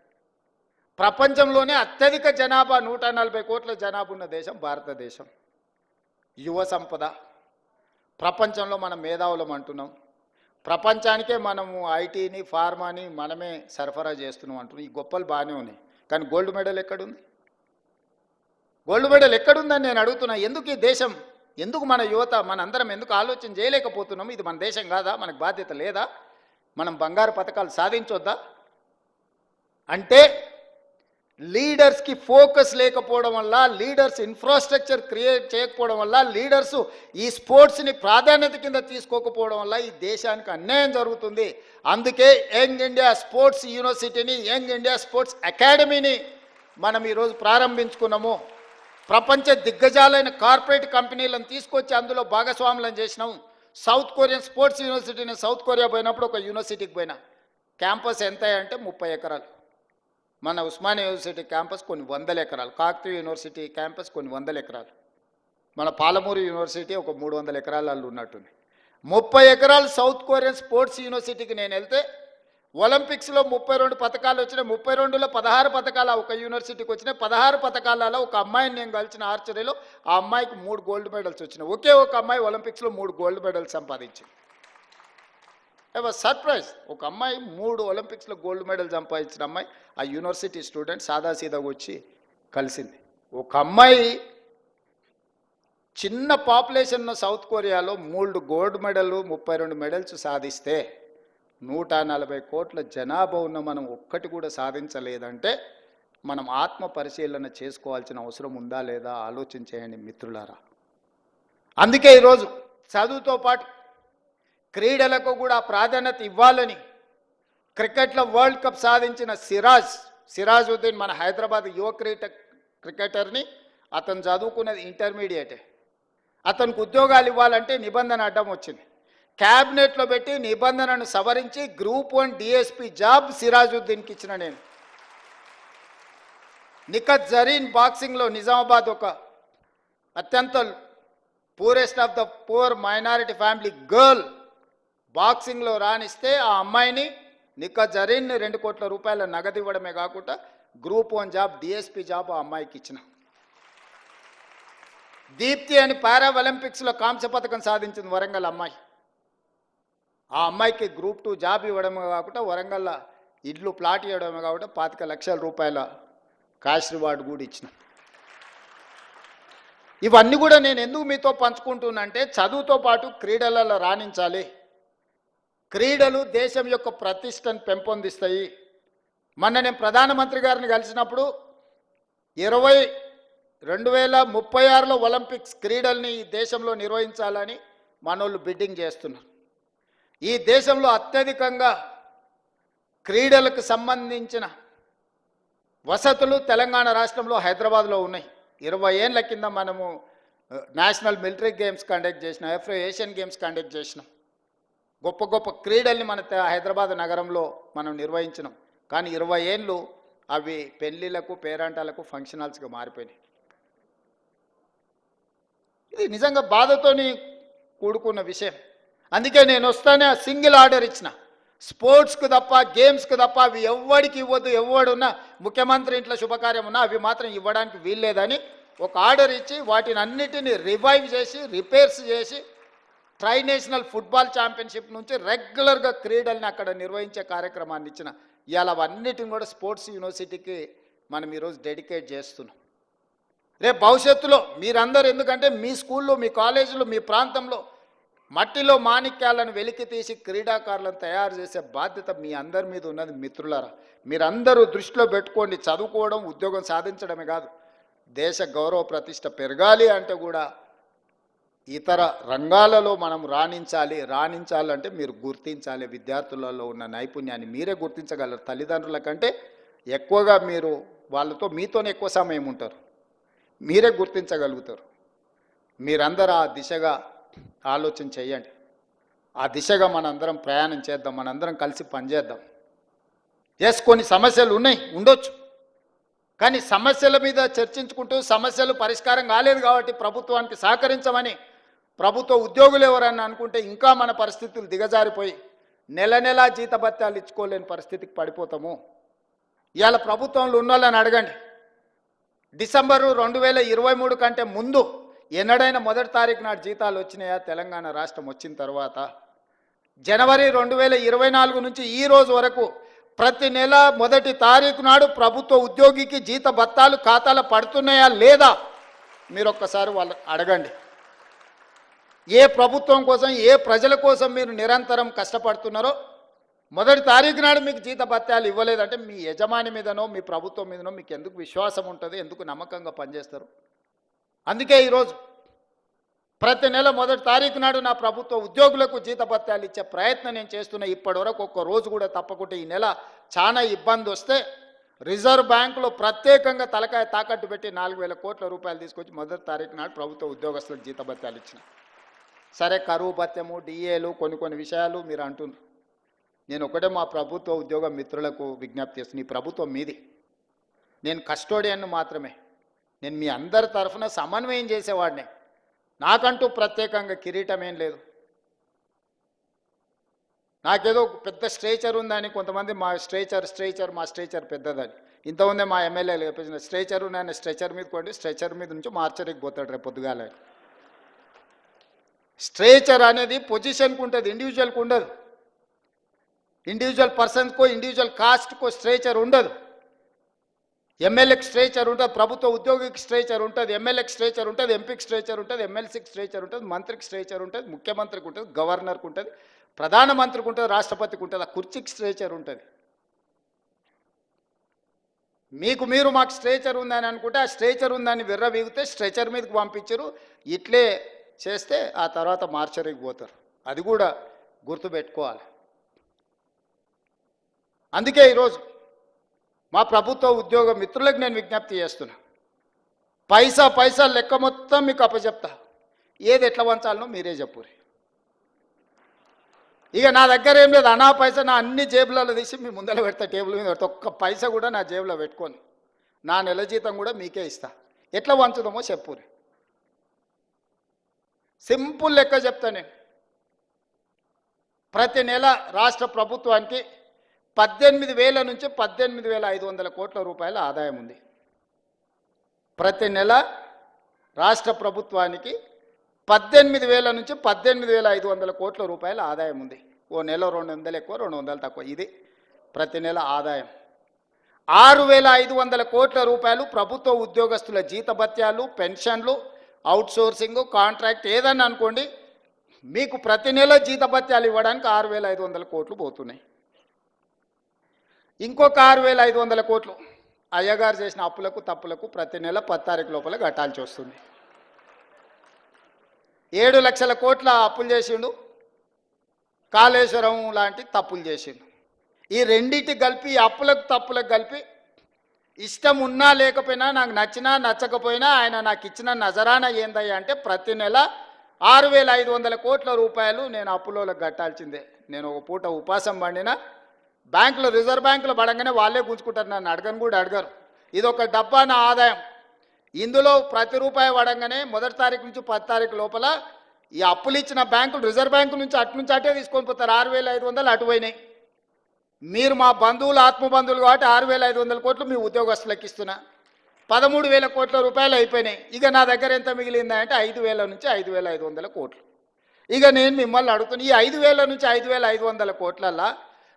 ప్రపంచంలోనే అత్యధిక జనాభా 140 కోట్ల జనాభా ఉన్న దేశం భారతదేశం. యువ సంపద, ప్రపంచంలో మనం మేధావులం అంటున్నాం. ప్రపంచానికే మనము ఐటీని, ఫార్మాని మనమే సరఫరా చేస్తున్నాం అంటున్నాం. ఈ గొప్పలు బాగానే ఉన్నాయి, కానీ గోల్డ్ మెడల్ ఎక్కడుంది? గోల్డ్ మెడల్ ఎక్కడుందని నేను అడుగుతున్నా. ఎందుకు ఈ దేశం, ఎందుకు మన యువత, మన అందరం ఎందుకు ఆలోచన చేయలేకపోతున్నాం? ఇది మన దేశం కాదా? మనకు బాధ్యత లేదా? మనం బంగారు పథకాలు సాధించొద్దా? అంటే లీడర్స్కి ఫోకస్ లేకపోవడం వల్ల, లీడర్స్ ఇన్ఫ్రాస్ట్రక్చర్ క్రియేట్ చేయకపోవడం వల్ల, లీడర్స్ ఈ స్పోర్ట్స్ని ప్రాధాన్యత కింద తీసుకోకపోవడం వల్ల ఈ దేశానికి అన్యాయం జరుగుతుంది. అందుకే యంగ్ ఇండియా స్పోర్ట్స్ యూనివర్సిటీని, యంగ్ ఇండియా స్పోర్ట్స్ అకాడమీని మనం ఈరోజు ప్రారంభించుకున్నాము. ప్రపంచ దిగ్గజాలైన కార్పొరేట్ కంపెనీలను తీసుకొచ్చి అందులో భాగస్వాములను చేసినాం. సౌత్ కొరియన్ స్పోర్ట్స్ యూనివర్సిటీని సౌత్ కొరియా పోయినప్పుడు ఒక యూనివర్సిటీకి పోయినా, క్యాంపస్ ఎంత అంటే 30 ఎకరాలు. మన ఉస్మానియా యూనివర్సిటీ క్యాంపస్ కొన్ని 100 ఎకరాలు, కాకతీయ యూనివర్సిటీ క్యాంపస్ కొన్ని 100 ఎకరాలు, మన పాలమూరు యూనివర్సిటీ ఒక 300 ఎకరాలు ఉన్నట్టుంది. 30 ఎకరాలు సౌత్ కొరియన్ స్పోర్ట్స్ యూనివర్సిటీకి నేను వెళ్తే ఒలింపిక్స్లో 32 పథకాలు వచ్చినాయి. 32లో 16 పథకాలు ఒక యూనివర్సిటీకి వచ్చినాయి. 16 పథకాలలో ఒక అమ్మాయిని నేను కలిసిన ఆర్చరీలో, ఆ అమ్మాయికి 3 గోల్డ్ మెడల్స్ వచ్చినాయి. ఒకే ఒక అమ్మాయి ఒలింపిక్స్లో 3 గోల్డ్ మెడల్స్ సంపాదించింది. సర్ప్రైజ్, ఒక అమ్మాయి 3 ఒలింపిక్స్లో గోల్డ్ మెడల్ సంపాదించిన అమ్మాయి ఆ యూనివర్సిటీ స్టూడెంట్ సాదాసీదాగా వచ్చి కలిసింది. ఒక అమ్మాయి చిన్న పాపులేషన్ ఉన్న సౌత్ కొరియాలో 3 గోల్డ్ మెడల్, 32 మెడల్స్ సాధిస్తే 140 కోట్ల జనాభా ఉన్న మనం ఒక్కటి కూడా సాధించలేదంటే మనం ఆత్మ పరిశీలన చేసుకోవాల్సిన అవసరం ఉందా లేదా ఆలోచన చేయండి మిత్రులారా. అందుకే ఈరోజు చదువుతో పాటు క్రీడలకు కూడా ప్రాధాన్యత ఇవ్వాలని క్రికెట్లో వరల్డ్ కప్ సాధించిన సిరాజుద్దీన్ మన హైదరాబాద్ యువ క్రికెటర్ని, అతను చదువుకున్నది ఇంటర్మీడియటే. అతనికి ఉద్యోగాలు ఇవ్వాలంటే నిబంధన అడ్డం వచ్చింది. క్యాబినెట్లో పెట్టి నిబంధనను సవరించి గ్రూప్ 1 డిఎస్పీ జాబ్ సిరాజుద్దీన్కి ఇచ్చిన నేను. నిఖత్ జరీన్ బాక్సింగ్లో నిజామాబాద్ ఒక అత్యంత poorest of the poor minority family girl బాక్సింగ్లో రాణిస్తే ఆ అమ్మాయిని, నిఖత్ జరీన్ని 2 కోట్ల రూపాయల నగదు ఇవ్వడమే కాకుండా గ్రూప్ 1 జాబ్ డిఎస్పీ జాబ్ ఆ అమ్మాయికి ఇచ్చిన. దీప్తి అని పారా ఒలింపిక్స్లో కాంస్య పథకం సాధించింది వరంగల్ అమ్మాయి. ఆ అమ్మాయికి గ్రూప్ 2 జాబ్ ఇవ్వడమే కాకుండా వరంగల్లో ఇల్లు ప్లాట్ ఇవ్వడమే కాకుండా 25 లక్షల రూపాయల క్యాష్ రివార్డు కూడా ఇచ్చిన. ఇవన్నీ కూడా నేను ఎందుకు మీతో పంచుకుంటున్నా అంటే చదువుతో పాటు క్రీడలలో రాణించాలి. క్రీడలు దేశం యొక్క ప్రతిష్టను పెంపొందిస్తాయి. మొన్న నేను ప్రధానమంత్రి గారిని కలిసినప్పుడు 2036లో ఒలింపిక్స్ క్రీడల్ని ఈ దేశంలో నిర్వహించాలని మనోళ్ళు బిడ్డింగ్ చేస్తున్నారు. ఈ దేశంలో అత్యధికంగా క్రీడలకు సంబంధించిన వసతులు తెలంగాణ రాష్ట్రంలో హైదరాబాద్లో ఉన్నాయి. 20 ఏళ్ళ కింద మనము నేషనల్ మిలిటరీ గేమ్స్ కండక్ట్ చేసినాం, ఏషియన్ గేమ్స్ కండక్ట్ చేసినాం. గొప్ప గొప్ప క్రీడల్ని మన హైదరాబాద్ నగరంలో మనం నిర్వహించినాం. కానీ 20 ఏళ్ళు అవి పెళ్ళిళ్ళకు, పేరంటాలకు, ఫంక్షన్ హాల్స్గా మారిపోయినాయి. ఇది నిజంగా బాధతోని కూడుకున్న విషయం. అందుకే నేను వస్తానే సింగిల్ ఆర్డర్ ఇచ్చిన, స్పోర్ట్స్కు తప్ప, గేమ్స్కు తప్ప అవి ఎవ్వడికి ఇవ్వద్దు. ఎవడున్నా ముఖ్యమంత్రి ఇంట్లో శుభకార్యం ఉన్నా అవి మాత్రం ఇవ్వడానికి వీల్లేదని ఒక ఆర్డర్ ఇచ్చి వాటిని అన్నిటినీ రివైవ్ చేసి, రిపేర్స్ చేసి, ట్రైనేషనల్ ఫుట్బాల్ ఛాంపియన్షిప్ నుంచి రెగ్యులర్గా క్రీడల్ని అక్కడ నిర్వహించే కార్యక్రమాన్ని ఇచ్చిన. ఇవాళ అవన్నిటిని కూడా స్పోర్ట్స్ యూనివర్సిటీకి మనం ఈరోజు డెడికేట్ చేస్తున్నాం. రేపు భవిష్యత్తులో మీరందరూ, ఎందుకంటే మీ స్కూల్లో, మీ కాలేజీలో, మీ ప్రాంతంలో మట్టిలో మాణిక్యాలను వెలికి తీసి క్రీడాకారులను తయారు చేసే బాధ్యత మీ అందరి మీద ఉన్నది మిత్రులారా. మీరందరూ దృష్టిలో పెట్టుకోండి. చదువుకోవడం, ఉద్యోగం సాధించడమే కాదు, దేశ గౌరవ ప్రతిష్ట పెరగాలి అంటే కూడా ఇతర రంగాలలో మనం రాణించాలంటే మీరు గుర్తించాలి. విద్యార్థులలో ఉన్న నైపుణ్యాన్ని మీరే గుర్తించగలరు. తల్లిదండ్రుల కంటే ఎక్కువగా మీరు వాళ్ళతో మీతోనే ఎక్కువ సమయం ఉంటారు, మీరే గుర్తించగలుగుతారు. మీరందరూ ఆ దిశగా ఆలోచన చేయండి. ఆ దిశగా మనందరం ప్రయాణం చేద్దాం, మనందరం కలిసి పనిచేద్దాం. కొన్ని సమస్యలు ఉండొచ్చు, కానీ సమస్యల మీద చర్చించుకుంటూ సమస్యలు పరిష్కారం కాలేదు కాబట్టి ప్రభుత్వానికి సహకరించమని ప్రభుత్వ ఉద్యోగులు ఎవరన్నా అనుకుంటే ఇంకా మన పరిస్థితులు దిగజారిపోయి నెల జీతభత్యాలు ఇచ్చుకోలేని పరిస్థితికి పడిపోతాము. ఇవాళ ప్రభుత్వంలో ఉన్న వాళ్ళని అడగండి, డిసెంబరు 2023 కంటే ముందు ఎన్నడైనా మొదటి తారీఖు నాడు జీతాలు వచ్చినాయా? తెలంగాణ రాష్ట్రం వచ్చిన తర్వాత జనవరి 2024 నుంచి ఈ రోజు వరకు ప్రతి నెల మొదటి తారీఖు నాడు ప్రభుత్వ ఉద్యోగికి జీత భత్తాలు ఖాతాలో పడుతున్నాయా లేదా? మీరు ఒక్కసారి వాళ్ళు అడగండి. ఏ ప్రభుత్వం కోసం, ఏ ప్రజల కోసం మీరు నిరంతరం కష్టపడుతున్నారో మొదటి తారీఖు నాడు మీకు జీత భత్యాలు ఇవ్వలేదంటే మీ యజమాని మీదనో మీ ప్రభుత్వం మీదనో మీకు ఎందుకు విశ్వాసం ఉంటుంది? ఎందుకు నమ్మకంగా పనిచేస్తారు? అందుకే ఈరోజు ప్రతి నెల మొదటి తారీఖు నాడు నా ప్రభుత్వ ఉద్యోగులకు జీత భత్యాలు ఇచ్చే ప్రయత్నం నేను చేస్తున్నా. ఇప్పటి వరకు ఒక్క రోజు కూడా తప్పకుండా ఈ నెల చాలా ఇబ్బంది వస్తే రిజర్వ్ బ్యాంకులో ప్రత్యేకంగా తలకాయ తాకట్టు పెట్టి 4,000 కోట్ల రూపాయలు తీసుకొచ్చి మొదటి తారీఖు నాడు ప్రభుత్వ ఉద్యోగస్తులకు జీత భత్యాలు ఇచ్చిన. సరే, కరువు భత్యము, డిఏలు, కొన్ని విషయాలు మీరు అంటున్నారు. నేను ఒకటే మా ప్రభుత్వ ఉద్యోగ మిత్రులకు విజ్ఞప్తి చేస్తున్నాను. ఈ ప్రభుత్వం మీది, నేను కస్టోడియన్ మాత్రమే. నేను మీ అందరి తరఫున సమన్వయం చేసేవాడిని. నాకంటూ ప్రత్యేకంగా కిరీటం ఏం లేదు. నాకేదో పెద్ద స్ట్రేచర్ ఉందని కొంతమంది మా స్ట్రేచర్ పెద్దదని. ఇంతకుముందే మా ఎమ్మెల్యేలు చెప్పేసిన స్ట్రేచర్ ఉన్నాయని స్ట్రెచర్ మీద కొండి, స్ట్రెచర్ మీద నుంచి మార్చరికి పోతాడు రేపు పొద్దుగాల. స్ట్రేచర్ అనేది పొజిషన్కు ఉంటుంది, ఇండివిజువల్కి ఉండదు. ఇండివిజువల్ పర్సన్కో ఇండివిజువల్ కాస్ట్కో స్ట్రేచర్ ఉండదు. ఎమ్మెల్యేకి స్ట్రేచర్ ఉంటుంది, ప్రభుత్వ ఉద్యోగికి స్ట్రేచర్ ఉంటుంది, ఎమ్మెల్యేకి స్ట్రేచర్ ఉంటుంది, ఎంపీకి స్ట్రేచర్ ఉంటుంది, ఎమ్మెల్సీకి స్ట్రేచర్ ఉంటుంది, మంత్రికి స్ట్రేచర్ ఉంటుంది, ముఖ్యమంత్రికి ఉంటుంది, గవర్నర్కి ఉంటుంది, ప్రధానమంత్రికి ఉంటుంది, రాష్ట్రపతికి ఉంటుంది. ఆ కుర్చీకి స్ట్రేచర్ ఉంటుంది. మీరు మాకు స్ట్రేచర్ ఉందని అనుకుంటే ఆ స్ట్రేచర్ ఉందని విర్రవీగితే స్ట్రెచర్ మీదకి పంపించరు. ఇట్లే చేస్తే ఆ తర్వాత మార్చరికి పోతారు. అది కూడా గుర్తుపెట్టుకోవాలి. అందుకే ఈరోజు మా ప్రభుత్వ ఉద్యోగ మిత్రులకు నేను విజ్ఞప్తి చేస్తున్నా. పైసా లెక్క మొత్తం మీకు అప్పచెప్తా. ఏది ఎట్లా వంచాలనో మీరే చెప్పురి. ఇక నా దగ్గర ఏం లేదు, అనా పైసా నా అన్ని జేబులలో తీసి మీ ముందర పెడతా, టేబుల్ మీద పెడతా. ఒక్క పైసా కూడా నా జేబులో పెట్టుకొని నా నెల జీతం కూడా మీకే ఇస్తా. ఎట్లా వంచుదామో చెప్పురి. సింపుల్ లెక్క చెప్తా నేను. ప్రతి నెల రాష్ట్ర ప్రభుత్వానికి 18,000 నుంచి 18,500 కోట్ల రూపాయల ఆదాయం ఉంది. ప్రతి నెల రాష్ట్ర ప్రభుత్వానికి 18,000 నుంచి 18,500 కోట్ల రూపాయల ఆదాయం ఉంది. ఓ నెల 200 ఎక్కువ, 200 తక్కువ. ఇది ప్రతి నెల ఆదాయం. 6,500 కోట్ల రూపాయలు ప్రభుత్వ ఉద్యోగస్తుల జీతభత్యాలు, పెన్షన్లు, అవుట్సోర్సింగ్, కాంట్రాక్ట్ ఏదన్నా అనుకోండి, మీకు ప్రతి నెల జీతభత్యాలు ఇవ్వడానికి 6,500 కోట్లు పోతున్నాయి. ఇంకొక 6,500 కోట్లు అయ్యగారు చేసిన అప్పులకు తప్పులకు ప్రతి నెల 10 తారీఖు లోపల కట్టాల్సి వస్తుంది. 7 లక్షల కోట్ల అప్పులు చేసిండు, కాళేశ్వరం లాంటి తప్పులు చేసిండు. ఈ రెండింటి కలిపి, అప్పులకు తప్పులకు కలిపి, ఇష్టం ఉన్నా లేకపోయినా, నాకు నచ్చినా నచ్చకపోయినా ఆయన నాకు ఇచ్చిన నజరానా ఏందయ్యా అంటే ప్రతి నెల 6,500 కోట్ల రూపాయలు నేను అప్పులోకి కట్టాల్సిందే. నేను ఒక పూట ఉపాసం పండినా బ్యాంకులో, రిజర్వ్ బ్యాంకులో పడంగానే వాళ్ళే గుంజుకుంటారు, నన్ను అడగరు. ఇది ఒక డబ్బా నా ఆదాయం. ఇందులో ప్రతి రూపాయి పడంగానే మొదటి తారీఖు నుంచి 10 తారీఖు లోపల ఈ అప్పులు ఇచ్చిన బ్యాంకులు, రిజర్వ్ బ్యాంకు నుంచి అటే తీసుకొని పోతారు. 6,500 అటు పోయినాయి. మీరు మా బంధువులు, ఆత్మబంధువులు కాబట్టి 6,500 కోట్లు మీ ఉద్యోగస్తులకు ఇస్తున్నా. 13,000 కోట్ల రూపాయలు అయిపోయినాయి. ఇక నా దగ్గర ఎంత మిగిలిందా అంటే 5,000 నుంచి 5,500 కోట్లు. ఇక నేను మిమ్మల్ని అడుగుతున్నా, ఈ 5,000 నుంచి 5,500 కోట్లల్లా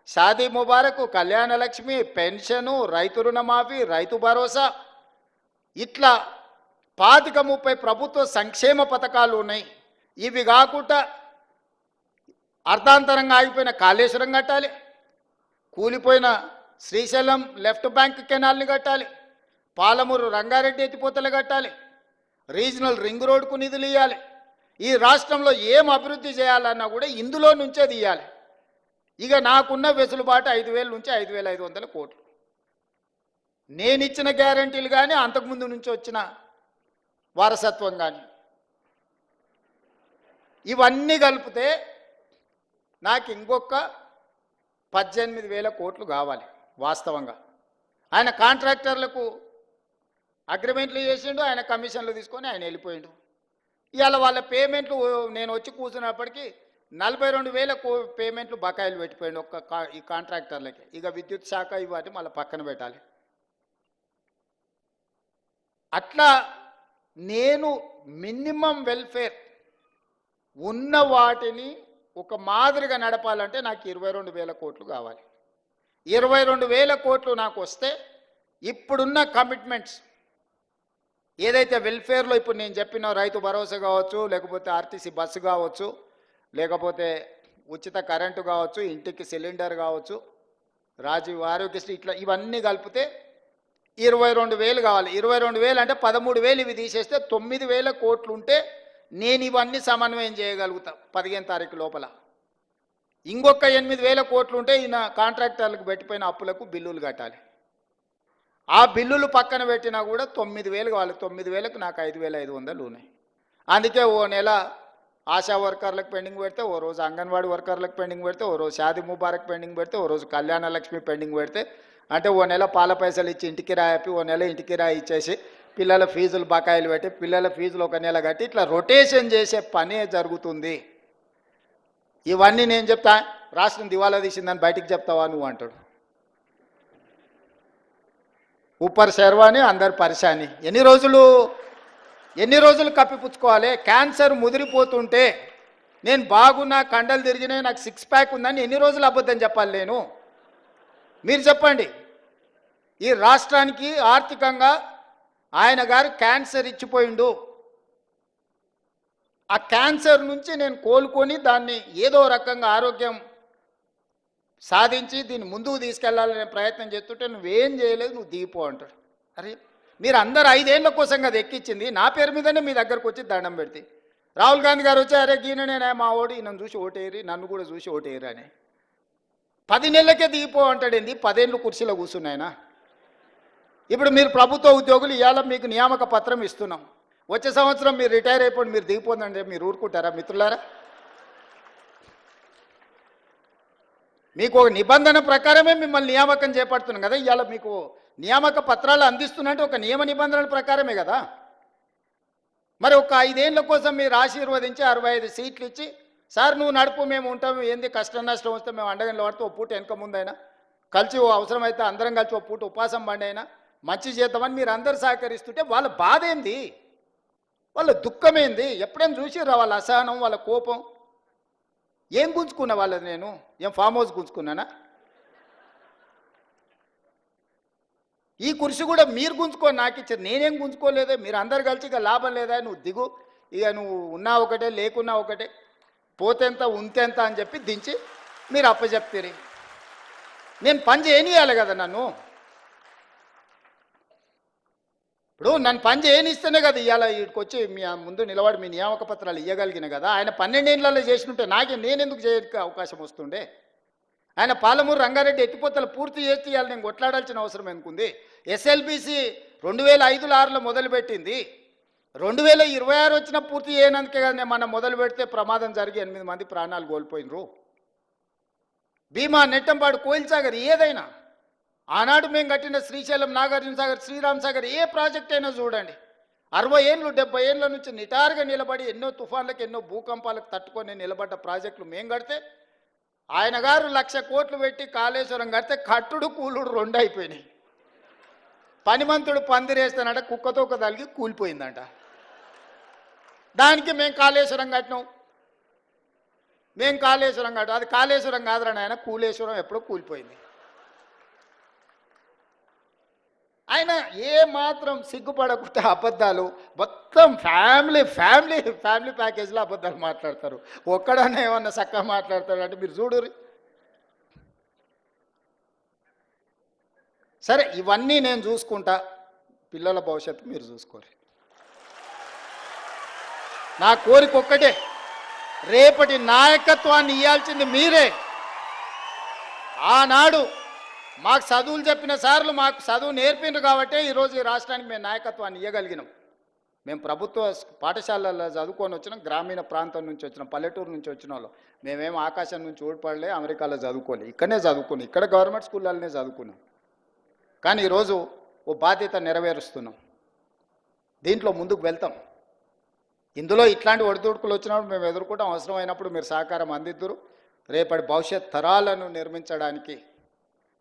షాదీ ముబారక్, కళ్యాణ లక్ష్మి, పెన్షను, రైతు రుణమాఫీ, రైతు భరోసా, ఇట్లా 25-30 ప్రభుత్వ సంక్షేమ పథకాలు ఉన్నాయి. ఇవి కాకుండా అర్ధాంతరంగా ఆగిపోయిన కాళేశ్వరం కట్టాలి, కూలిపోయిన శ్రీశైలం లెఫ్ట్ బ్యాంక్ కెనాల్ని కట్టాలి, పాలమూరు రంగారెడ్డి ఎత్తిపోతలు కట్టాలి, రీజనల్ రింగ్ రోడ్కు నిధులు ఇవ్వాలి. ఈ రాష్ట్రంలో ఏం అభివృద్ధి చేయాలన్నా కూడా ఇందులో నుంచే తీయాలి. ఇక నాకున్న వెసులుబాటు 5,000 నుంచి 5,500 కోట్లు. నేను ఇచ్చిన గ్యారంటీలు కానీ అంతకుముందు నుంచి వచ్చిన వారసత్వం కానీ ఇవన్నీ కలిపితే నాకు ఇంకొక 18,000 కోట్లు కావాలి. వాస్తవంగా ఆయన కాంట్రాక్టర్లకు అగ్రిమెంట్లు చేసిండు, ఆయన కమిషన్లు తీసుకొని ఆయన వెళ్ళిపోయిండు. ఇవాళ వాళ్ళ పేమెంట్లు నేను వచ్చి కూర్చున్నప్పటికీ 42,000 పేమెంట్లు బకాయిలు పెట్టిపోయిండు ఈ కాంట్రాక్టర్లకి. ఇక విద్యుత్ శాఖ ఇవన్నీ మళ్ళీ పక్కన పెట్టాలి. అట్లా నేను మినిమం వెల్ఫేర్ ఉన్న వాటిని ఒక మాదిరిగా నడపాలంటే నాకు 22,000 కోట్లు కావాలి. 22,000 కోట్లు నాకు వస్తే ఇప్పుడున్న కమిట్మెంట్స్ ఏదైతే వెల్ఫేర్లో ఇప్పుడు నేను చెప్పిన రైతు భరోసా కావచ్చు, లేకపోతే ఆర్టీసీ బస్సు కావచ్చు, లేకపోతే ఉచిత కరెంటు కావచ్చు, ఇంటికి సిలిండర్ కావచ్చు, రాజీవ్ ఆరోగ్యశ్రీ, ఇట్లా ఇవన్నీ కలిపితే 22,000 కావాలి. 22,000 అంటే 13,000 ఇవి తీసేస్తే 9,000 కోట్లు ఉంటే నేను ఇవన్నీ సమన్వయం చేయగలుగుతా 15 తారీఖు లోపల. ఇంకొక 8,000 కోట్లు ఉంటే ఈయన కాంట్రాక్టర్లకు పెట్టిపోయిన అప్పులకు బిల్లులు కట్టాలి. ఆ బిల్లులు పక్కన పెట్టినా కూడా 9,000 కావాలి. 9,000కు నాకు 5,500 ఉన్నాయి. అందుకే ఓ నెల ఆశా వర్కర్లకు పెండింగ్ పెడితే, ఓ రోజు అంగన్వాడీ వర్కర్లకు పెండింగ్ పెడితే, ఓ రోజు షాదీ ముబారక్ పెండింగ్ పెడితే, ఓ రోజు కళ్యాణ లక్ష్మి పెండింగ్ పెడితే, అంటే ఓ నెల పాల పైసలు ఇచ్చి ఇంటికి రాయపి, ఓ నెల ఇంటికి రాయి ఇచ్చేసి పిల్లల ఫీజులు బకాయిలు పెట్టి పిల్లల ఫీజులు ఒక నెల కట్టి ఇట్లా రొటేషన్ చేసే పనే జరుగుతుంది. ఇవన్నీ నేను చెప్తా, రాష్ట్రం దివాలా తీసిందని బయటికి చెప్తావా నువ్వు అంటాడు. ఊపర్ శర్వాని అందరు పరిశాని. ఎన్ని రోజులు కప్పిపుచ్చుకోవాలి? క్యాన్సర్ ముదిరిపోతుంటే నేను బాగున్నా, కండలు తిరిగినాయి, నాకు 6 ప్యాక్ ఉందని ఎన్ని రోజులు అబద్ధం చెప్పాలి నేను? మీరు చెప్పండి. ఈ రాష్ట్రానికి ఆర్థికంగా ఆయన గారు క్యాన్సర్ ఇచ్చిపోయిండు. ఆ క్యాన్సర్ నుంచి నేను కోలుకొని దాన్ని ఏదో రకంగా ఆరోగ్యం సాధించి దీన్ని ముందుకు తీసుకెళ్లాలనే ప్రయత్నం చేస్తుంటే నువ్వేం చేయలేదు, నువ్వు దిగిపో అంటాడు. అరే మీరు అందరు 5 ఏళ్ల కోసం కదా ఎక్కించింది, నా పేరు మీదనే మీ దగ్గరకు వచ్చి దండం పెడితే రాహుల్ గాంధీ గారు వచ్చి అరే గీననే మా ఓడి నన్ను చూసి ఓటేరి, నన్ను కూడా చూసి ఓటేరి అని 10 నెలలకే దిగిపో అంటాడేంది? 10 ఏళ్ళు కుర్చీలో కూర్చున్నాయన. ఇప్పుడు మీరు ప్రభుత్వ ఉద్యోగులు, ఇవాళ మీకు నియామక పత్రం ఇస్తున్నాం, వచ్చే సంవత్సరం మీరు రిటైర్ అయిపోయి మీరు దిగిపోందంటే మీరు ఊరుకుంటారా మిత్రులారా? మీకు ఒక నిబంధన ప్రకారమే మిమ్మల్ని నియామకం చేపడుతున్నాం కదా. ఇవాళ మీకు నియామక పత్రాలు అందిస్తున్నట్టు ఒక నియమ నిబంధనల ప్రకారమే కదా. మరి ఒక 5 ఏళ్ల కోసం మీరు ఆశీర్వదించి 65 సీట్లు ఇచ్చి సార్ నువ్వు నడుపు, మేము ఉంటాం, ఏంది కష్టం నష్టం వస్తే మేము అండగంలో పడితే ఓ పూట వెనక ముందైనా కలిసి అవసరమైతే అందరం కలిసి ఓ పూట ఉపాసం బండి అయినా మంచి చేద్దామని మీరు అందరు సహకరిస్తుంటే వాళ్ళ బాధ ఏంది, వాళ్ళ దుఃఖమేంది? ఎప్పుడైనా చూసిర్రా వాళ్ళ అసహనం, వాళ్ళ కోపం? ఏం గుంజుకున్నా వాళ్ళది? నేను ఏం ఫామ్ హౌస్ గుంజుకున్నానా? ఈ కుర్చీ కూడా మీరు గుంజుకొని నాకు ఇచ్చారు, నేనేం గుంజుకోలేదే. మీరు అందరు కలిసి ఇక లాభం లేదా, నువ్వు దిగు, ఇక నువ్వు ఉన్నా ఒకటే లేకున్నా ఒకటే, పోతేంత ఉంతేంత అని చెప్పి దించి మీరు అప్పచెప్తారు. నేను పని చేయనియాలి కదా నన్ను. ఇప్పుడు నన్ను పని చేయనిస్తేనే కదా ఇవాళ వీడికి వచ్చి మీ ముందు నిలబడి మీ నియామక పత్రాలు ఇవ్వగలిగిన కదా. ఆయన 12 ఏళ్లలో చేసినట్టే నేనెందుకు చేయడానికి అవకాశం వస్తుండే? ఆయన పాలమూరు రంగారెడ్డి ఎత్తిపోతలు పూర్తి చేసి ఇవాళ నేను కొట్లాడాల్సిన అవసరం ఎందుకుంది? ఎస్ఎల్బిసి 2005-6లో మొదలుపెట్టింది, 2026 వచ్చినా పూర్తి చేయనందుకే కదా నేను మనం మొదలు పెడితే ప్రమాదం జరిగి 8 మంది ప్రాణాలు కోల్పోయినరు. భీమా, నెట్టంపాడు, కోయిల్ సాగర్ ఏదైనా ఆనాడు మేము కట్టిన శ్రీశైలం, నాగార్జున సాగర్, శ్రీరామ్ సాగర్ ఏ ప్రాజెక్ట్ అయినా చూడండి, 60 ఏళ్ళు 70 ఏళ్ళ నుంచి నిటారుగా నిలబడి ఎన్నో తుఫాన్లకు ఎన్నో భూకంపాలకు తట్టుకొని నిలబడ్డ ప్రాజెక్టులు మేము కడితే ఆయన గారు 1,00,000 కోట్లు పెట్టి కాళేశ్వరం కడితే కట్టుడు కూలుడు 2 అయిపోయినాయి. పనిమంతుడు పందిరేస్తానంట కుక్కతో ఒక తలిగి కూలిపోయిందంట. దానికి మేము కాళేశ్వరం కట్టినాం, మేము కాళేశ్వరం కట్టాం. అది కాళేశ్వరం కాదురా నాయన, కూలేశ్వరం ఎప్పుడో కూలిపోయింది. ఆయన ఏ మాత్రం సిగ్గుపడకుండా అబద్ధాలు మొత్తం ఫ్యామిలీ ప్యాకేజ్లో అబద్ధాలు మాట్లాడతారు. ఒక్కడన్నా ఏమన్నా చక్కగా మాట్లాడతాడు అంటే మీరు చూడరు. సరే ఇవన్నీ నేను చూసుకుంటా, పిల్లల భవిష్యత్తు మీరు చూసుకోరు. నా కోరిక ఒక్కటే, రేపటి నాయకత్వాన్ని ఇవ్వాల్సింది మీరే. ఆనాడు మాకు చదువులు చెప్పిన సార్లు మాకు చదువు నేర్పిండ్రు కాబట్టే ఈరోజు ఈ రాష్ట్రానికి మేము నాయకత్వాన్ని ఇవ్వగలిగినాం. మేము ప్రభుత్వ పాఠశాలల్లో చదువుకొని వచ్చినాం, గ్రామీణ ప్రాంతం నుంచి వచ్చినాం, పల్లెటూరు నుంచి వచ్చిన వాళ్ళు. మేమేం ఆకాశం నుంచి ఊడిపడలే, అమెరికాలో చదువుకోలే, ఇక్కడనే చదువుకున్నాం, ఇక్కడ గవర్నమెంట్ స్కూళ్ళనే చదువుకున్నాం. కానీ ఈరోజు ఓ బాధ్యత నెరవేరుస్తున్నాం, దీంట్లో ముందుకు వెళ్తాం. ఇందులో ఇట్లాంటి ఒడిదుడుకులు వచ్చినప్పుడు మేము ఎదుర్కొంటాం. అవసరమైనప్పుడు మీరు సహకారం అందిద్దురు. రేపటి భవిష్యత్ తరాలను నిర్మించడానికి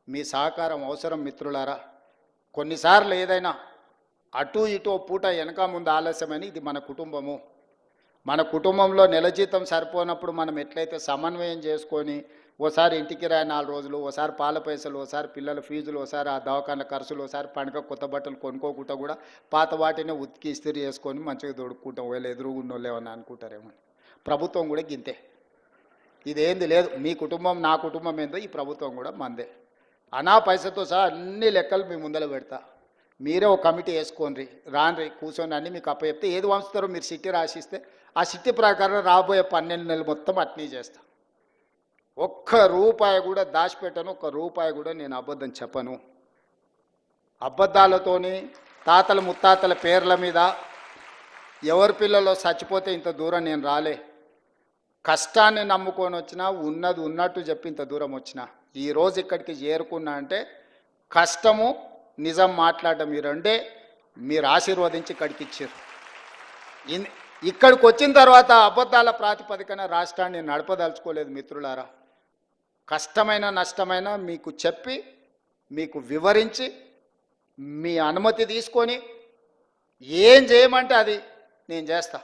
మీ సహకారం అవసరం మిత్రులారా. కొన్నిసార్లు ఏదైనా అటు ఇటు పూట వెనక ముందు ఆలస్యమని, ఇది మన కుటుంబము. మన కుటుంబంలో నెల జీతం సరిపోనప్పుడు మనం ఎట్లయితే సమన్వయం చేసుకొని ఓసారి ఇంటికి రాయి 4 రోజులు, ఓసారి పాల పైసలు, ఓసారి పిల్లల ఫీజులు, ఓసారి ఆ దవాఖాన ఖర్చులు, ఓసారి పండుగ కొత్త బట్టలు కొనుక్కోకుండా కూడా పాత వాటిని ఉతికి ఇస్త్రీ చేసుకొని మంచిగా దొడుక్కుంటాం. వీళ్ళు ఎదురుగున్నోళ్ళు ఏమన్నా అనుకుంటారేమో. ప్రభుత్వం కూడా గింతే. ఇదేంది లేదు, మీ కుటుంబం నా కుటుంబం ఏందో ఈ ప్రభుత్వం కూడా మందే. అనా పైసతో సహా అన్ని లెక్కలు మీ ముందర పెడతా. మీరే ఒక కమిటీ వేసుకోండి, రాండ్రి, కూర్చొని అన్నీ మీకు అప్పచెప్తే ఏది వంచుతారో మీరు సిట్టి రాసిస్తే ఆ సిట్టి ప్రకారం రాబోయే 12 నెలలు మొత్తం అట్నీ చేస్తా. ఒక్క రూపాయి కూడా దాచిపెట్టను, ఒక్క రూపాయి కూడా నేను అబద్ధం చెప్పను. అబద్ధాలతోని తాతల ముత్తాతల పేర్ల మీద ఎవరి పిల్లలో చచ్చిపోతే ఇంత దూరం నేను రాలే. కష్టాన్ని నమ్ముకొని వచ్చినా, ఉన్నది ఉన్నట్టు చెప్పి ఇంత దూరం వచ్చినా. ఈరోజు ఇక్కడికి చేరుకున్నా అంటే కష్టము, నిజం మాట్లాడడం ఈ రెండే మీరు ఆశీర్వదించి ఇక్కడికి ఇచ్చారు. ఇక్కడికి వచ్చిన తర్వాత అబద్ధాల ప్రాతిపదికన రాష్ట్రాన్ని నడపదలుచుకోలేదు మిత్రులారా. కష్టమైన నష్టమైన మీకు చెప్పి, మీకు వివరించి, మీ అనుమతి తీసుకొని ఏం చేయమంటే అది నేను చేస్తా.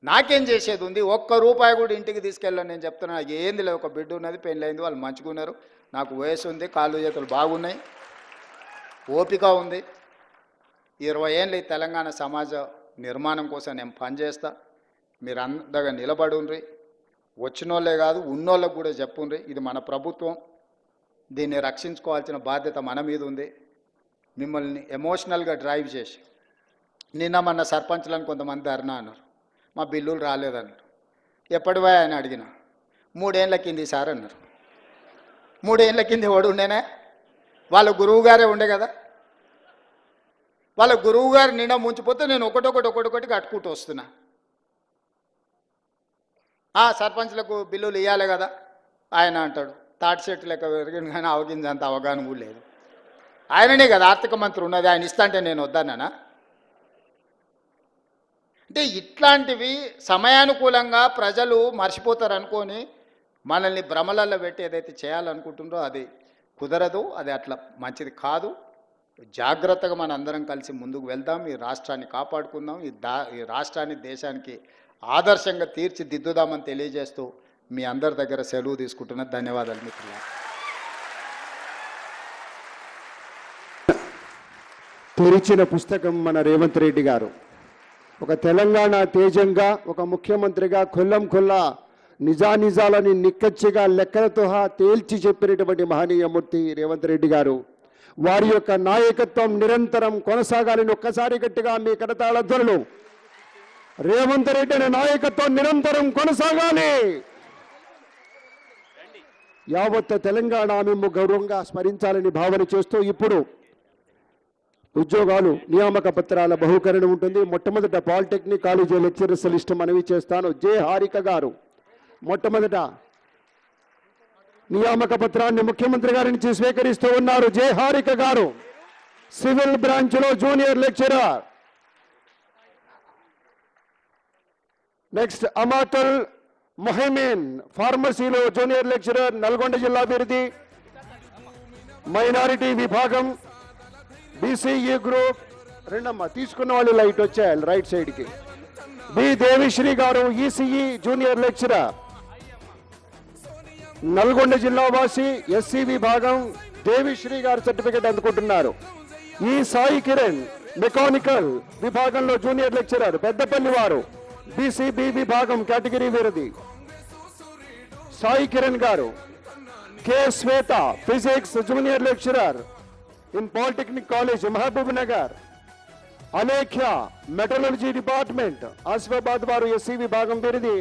నాకేం చేసేది ఉంది? ఒక్క రూపాయి కూడా ఇంటికి తీసుకెళ్ళాను. నేను చెప్తున్నా, ఏంది లేదు, ఒక బిడ్డ ఉన్నది, పెళ్ళైంది, వాళ్ళు మంచిగా ఉన్నారు, నాకు వయసు ఉంది, కాళ్ళు చేతులు బాగున్నాయి, ఓపిక ఉంది. 20 ఏళ్ళు ఈ తెలంగాణ సమాజ నిర్మాణం కోసం నేను పనిచేస్తా. మీరు అందగా నిలబడుండ్రి. వచ్చినోళ్ళే కాదు, ఉన్నోళ్ళకు కూడా చెప్పుండ్రి, ఇది మన ప్రభుత్వం, దీన్ని రక్షించుకోవాల్సిన బాధ్యత మన మీద ఉంది. మిమ్మల్ని ఎమోషనల్గా డ్రైవ్ చేసి నిన్న మన సర్పంచ్లను కొంతమంది ధర్నా అన్నారు, మా బిల్లులు రాలేదన్నారు. ఎప్పటివా అని అడిగిన, 3 ఏళ్ళ కింది సార్ అన్నారు. 3 ఏళ్ళ కింది వాడు ఉండేనా? వాళ్ళ గురువు గారే ఉండే కదా. వాళ్ళ గురువు గారు నిండా ముంచిపోతే నేను ఒకటొకటి కట్టుకుంటూ వస్తున్నా. సర్పంచ్లకు బిల్లులు ఇవ్వాలి కదా ఆయన అంటాడు. తాటి చెట్టు లెక్క పెరిగింది కానీ అవగించేంత అవగాహన కూడా లేదు. ఆయననే కదా ఆర్థిక మంత్రి ఉన్నది, ఆయన ఇస్తా అంటే నేను వద్దానా? అంటే ఇట్లాంటివి సమయానుకూలంగా ప్రజలు మర్చిపోతారు అనుకొని మనల్ని భ్రమలలో పెట్టి ఏదైతే చేయాలనుకుంటుందో అది కుదరదు, అది అట్లా మంచిది కాదు. జాగ్రత్తగా మన అందరం కలిసి ముందుకు వెళ్దాం, ఈ రాష్ట్రాన్ని కాపాడుకుందాం, ఈ రాష్ట్రాన్ని దేశానికి ఆదర్శంగా తీర్చిదిద్దుదామని తెలియజేస్తూ మీ అందరి దగ్గర సెలవు తీసుకుంటున్నా. ధన్యవాదాలు మిత్రులారా. తెరిచిన పుస్తకం మన రేవంత్ రెడ్డి గారు. ఒక తెలంగాణ తేజంగా, ఒక ముఖ్యమంత్రిగా కొల్లా నిజానిజాలని నిక్కచ్చిగా లెక్కలతో తేల్చి చెప్పినటువంటి మహనీయమూర్తి రేవంత్ రెడ్డి గారు. వారి యొక్క నాయకత్వం నిరంతరం కొనసాగాలని ఒక్కసారి గట్టిగా మీ కరతాళ ధ్వనులు. రేవంత్ రెడ్డి అనే నాయకత్వం నిరంతరం కొనసాగాలి. యావత్ తెలంగాణ మేము గౌరవంగా స్మరించాలని భావన చేస్తూ ఇప్పుడు ఉద్యోగాలు నియామక పత్రాల బహుకరణ ఉంటుంది. మొట్టమొదట పాలిటెక్నిక్ కాలేజీ లెక్చరర్స్ లిస్టు మనవి చేస్తాను. జె హారిక గారు మొట్టమొదట నియామక పత్రాన్ని ముఖ్యమంత్రి గారి నుంచి స్వీకరిస్తూ ఉన్నారు. జె హారిక గారు సివిల్ బ్రాంచ్లో junior lecturer. Next Amatul Mohameen ఫార్మసీలో జూనియర్ లెక్చరర్, నల్గొండ జిల్లా అభివృద్ధి మైనారిటీ విభాగం బీసీఈ గ్రూప్. రెండమ్మా తీసుకున్న వాళ్ళు లైట్ వచ్చాయి రైట్ సైడ్కి. బి దేవిశ్రీ గారు ఈసీఈ జూనియర్ లెక్చరర్, నల్గొండ జిల్లా వాసి, ఎస్సీ విభాగం. దేవిశ్రీ గారు సర్టిఫికెట్ అందుకుంటున్నారు. ఈ సాయి కిరణ్ మెకానికల్ విభాగంలో జూనియర్ లెక్చరర్, పెద్దపల్లి వారు, బీసీబీ విభాగం కేటగిరీ విరది. Sai Kiran garu. K Shweta physics junior lecturer in polytechnic college Mahabubnagar. Alekhya metallurgy department Asifabad వారు ఎస్సీ విభాగం పేరుది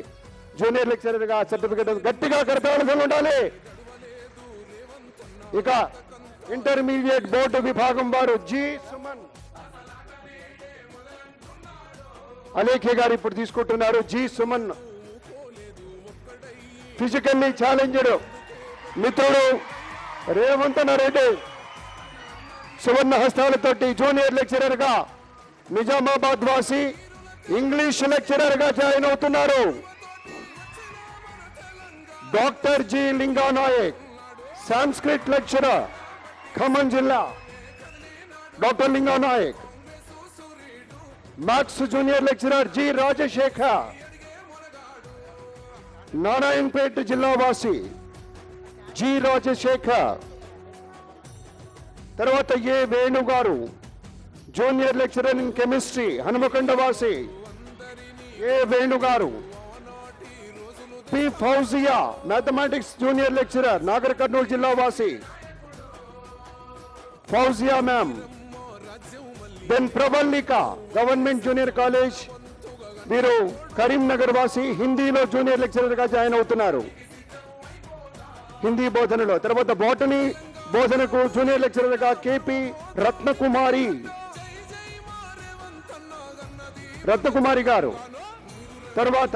జూనియర్ లెక్చరర్ గా సర్టిఫికెట్ గట్టిగా కడతాడు ఉండాలి. ఇక ఇంటర్మీడియట్ బోర్డు విభాగం వారు జి సుమన్ అలేఖ్య గారు ఇప్పుడు తీసుకుంటున్నారు. జి సుమన్ ఫిజికల్లీ ఛాలెంజ్డ్ మిత్రుడు రేవంత్ రెడ్డి సువర్ణ హస్తాలతోటి జూనియర్ లెక్చరర్ గా నిజామాబాద్ వాసి ఇంగ్లీష్ లెక్చరర్ గా జాయిన్ అవుతున్నారు. Doctor G Linga Naik Sanskrit lecturer Khammam జిల్లా. Doctor Linga Naik. Maths junior lecturer G Rajasekhar Narayanpet జిల్లా వాసి జి రాజశేఖర్. తర్వాత A Venu garu junior lecturer in chemistry Hanumakonda వాసి A Venu garu. P Fouzia mathematics junior lecturer Nagar Kurnool జిల్లా వాసి Fouzia ma'am. Then Pravallika government junior college వీరు కరీంనగర్ వాసి హిందీలో జూనియర్ లెక్చరర్ గా జాయిన్ అవుతున్నారు హిందీ బోధనలో. తర్వాత బోటనీ బోధనకు జూనియర్ లెక్చరర్ గా కేపీ రత్నకుమారి గారు. తర్వాత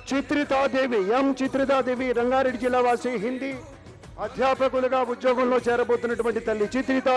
చిత్రితాదేవి ఎం చిత్రితాదేవి రంగారెడ్డి జిల్లా వాసి హిందీ అధ్యాపకులుగా ఉద్యోగంలో చేరబోతున్నటువంటి తల్లి చిత్రితా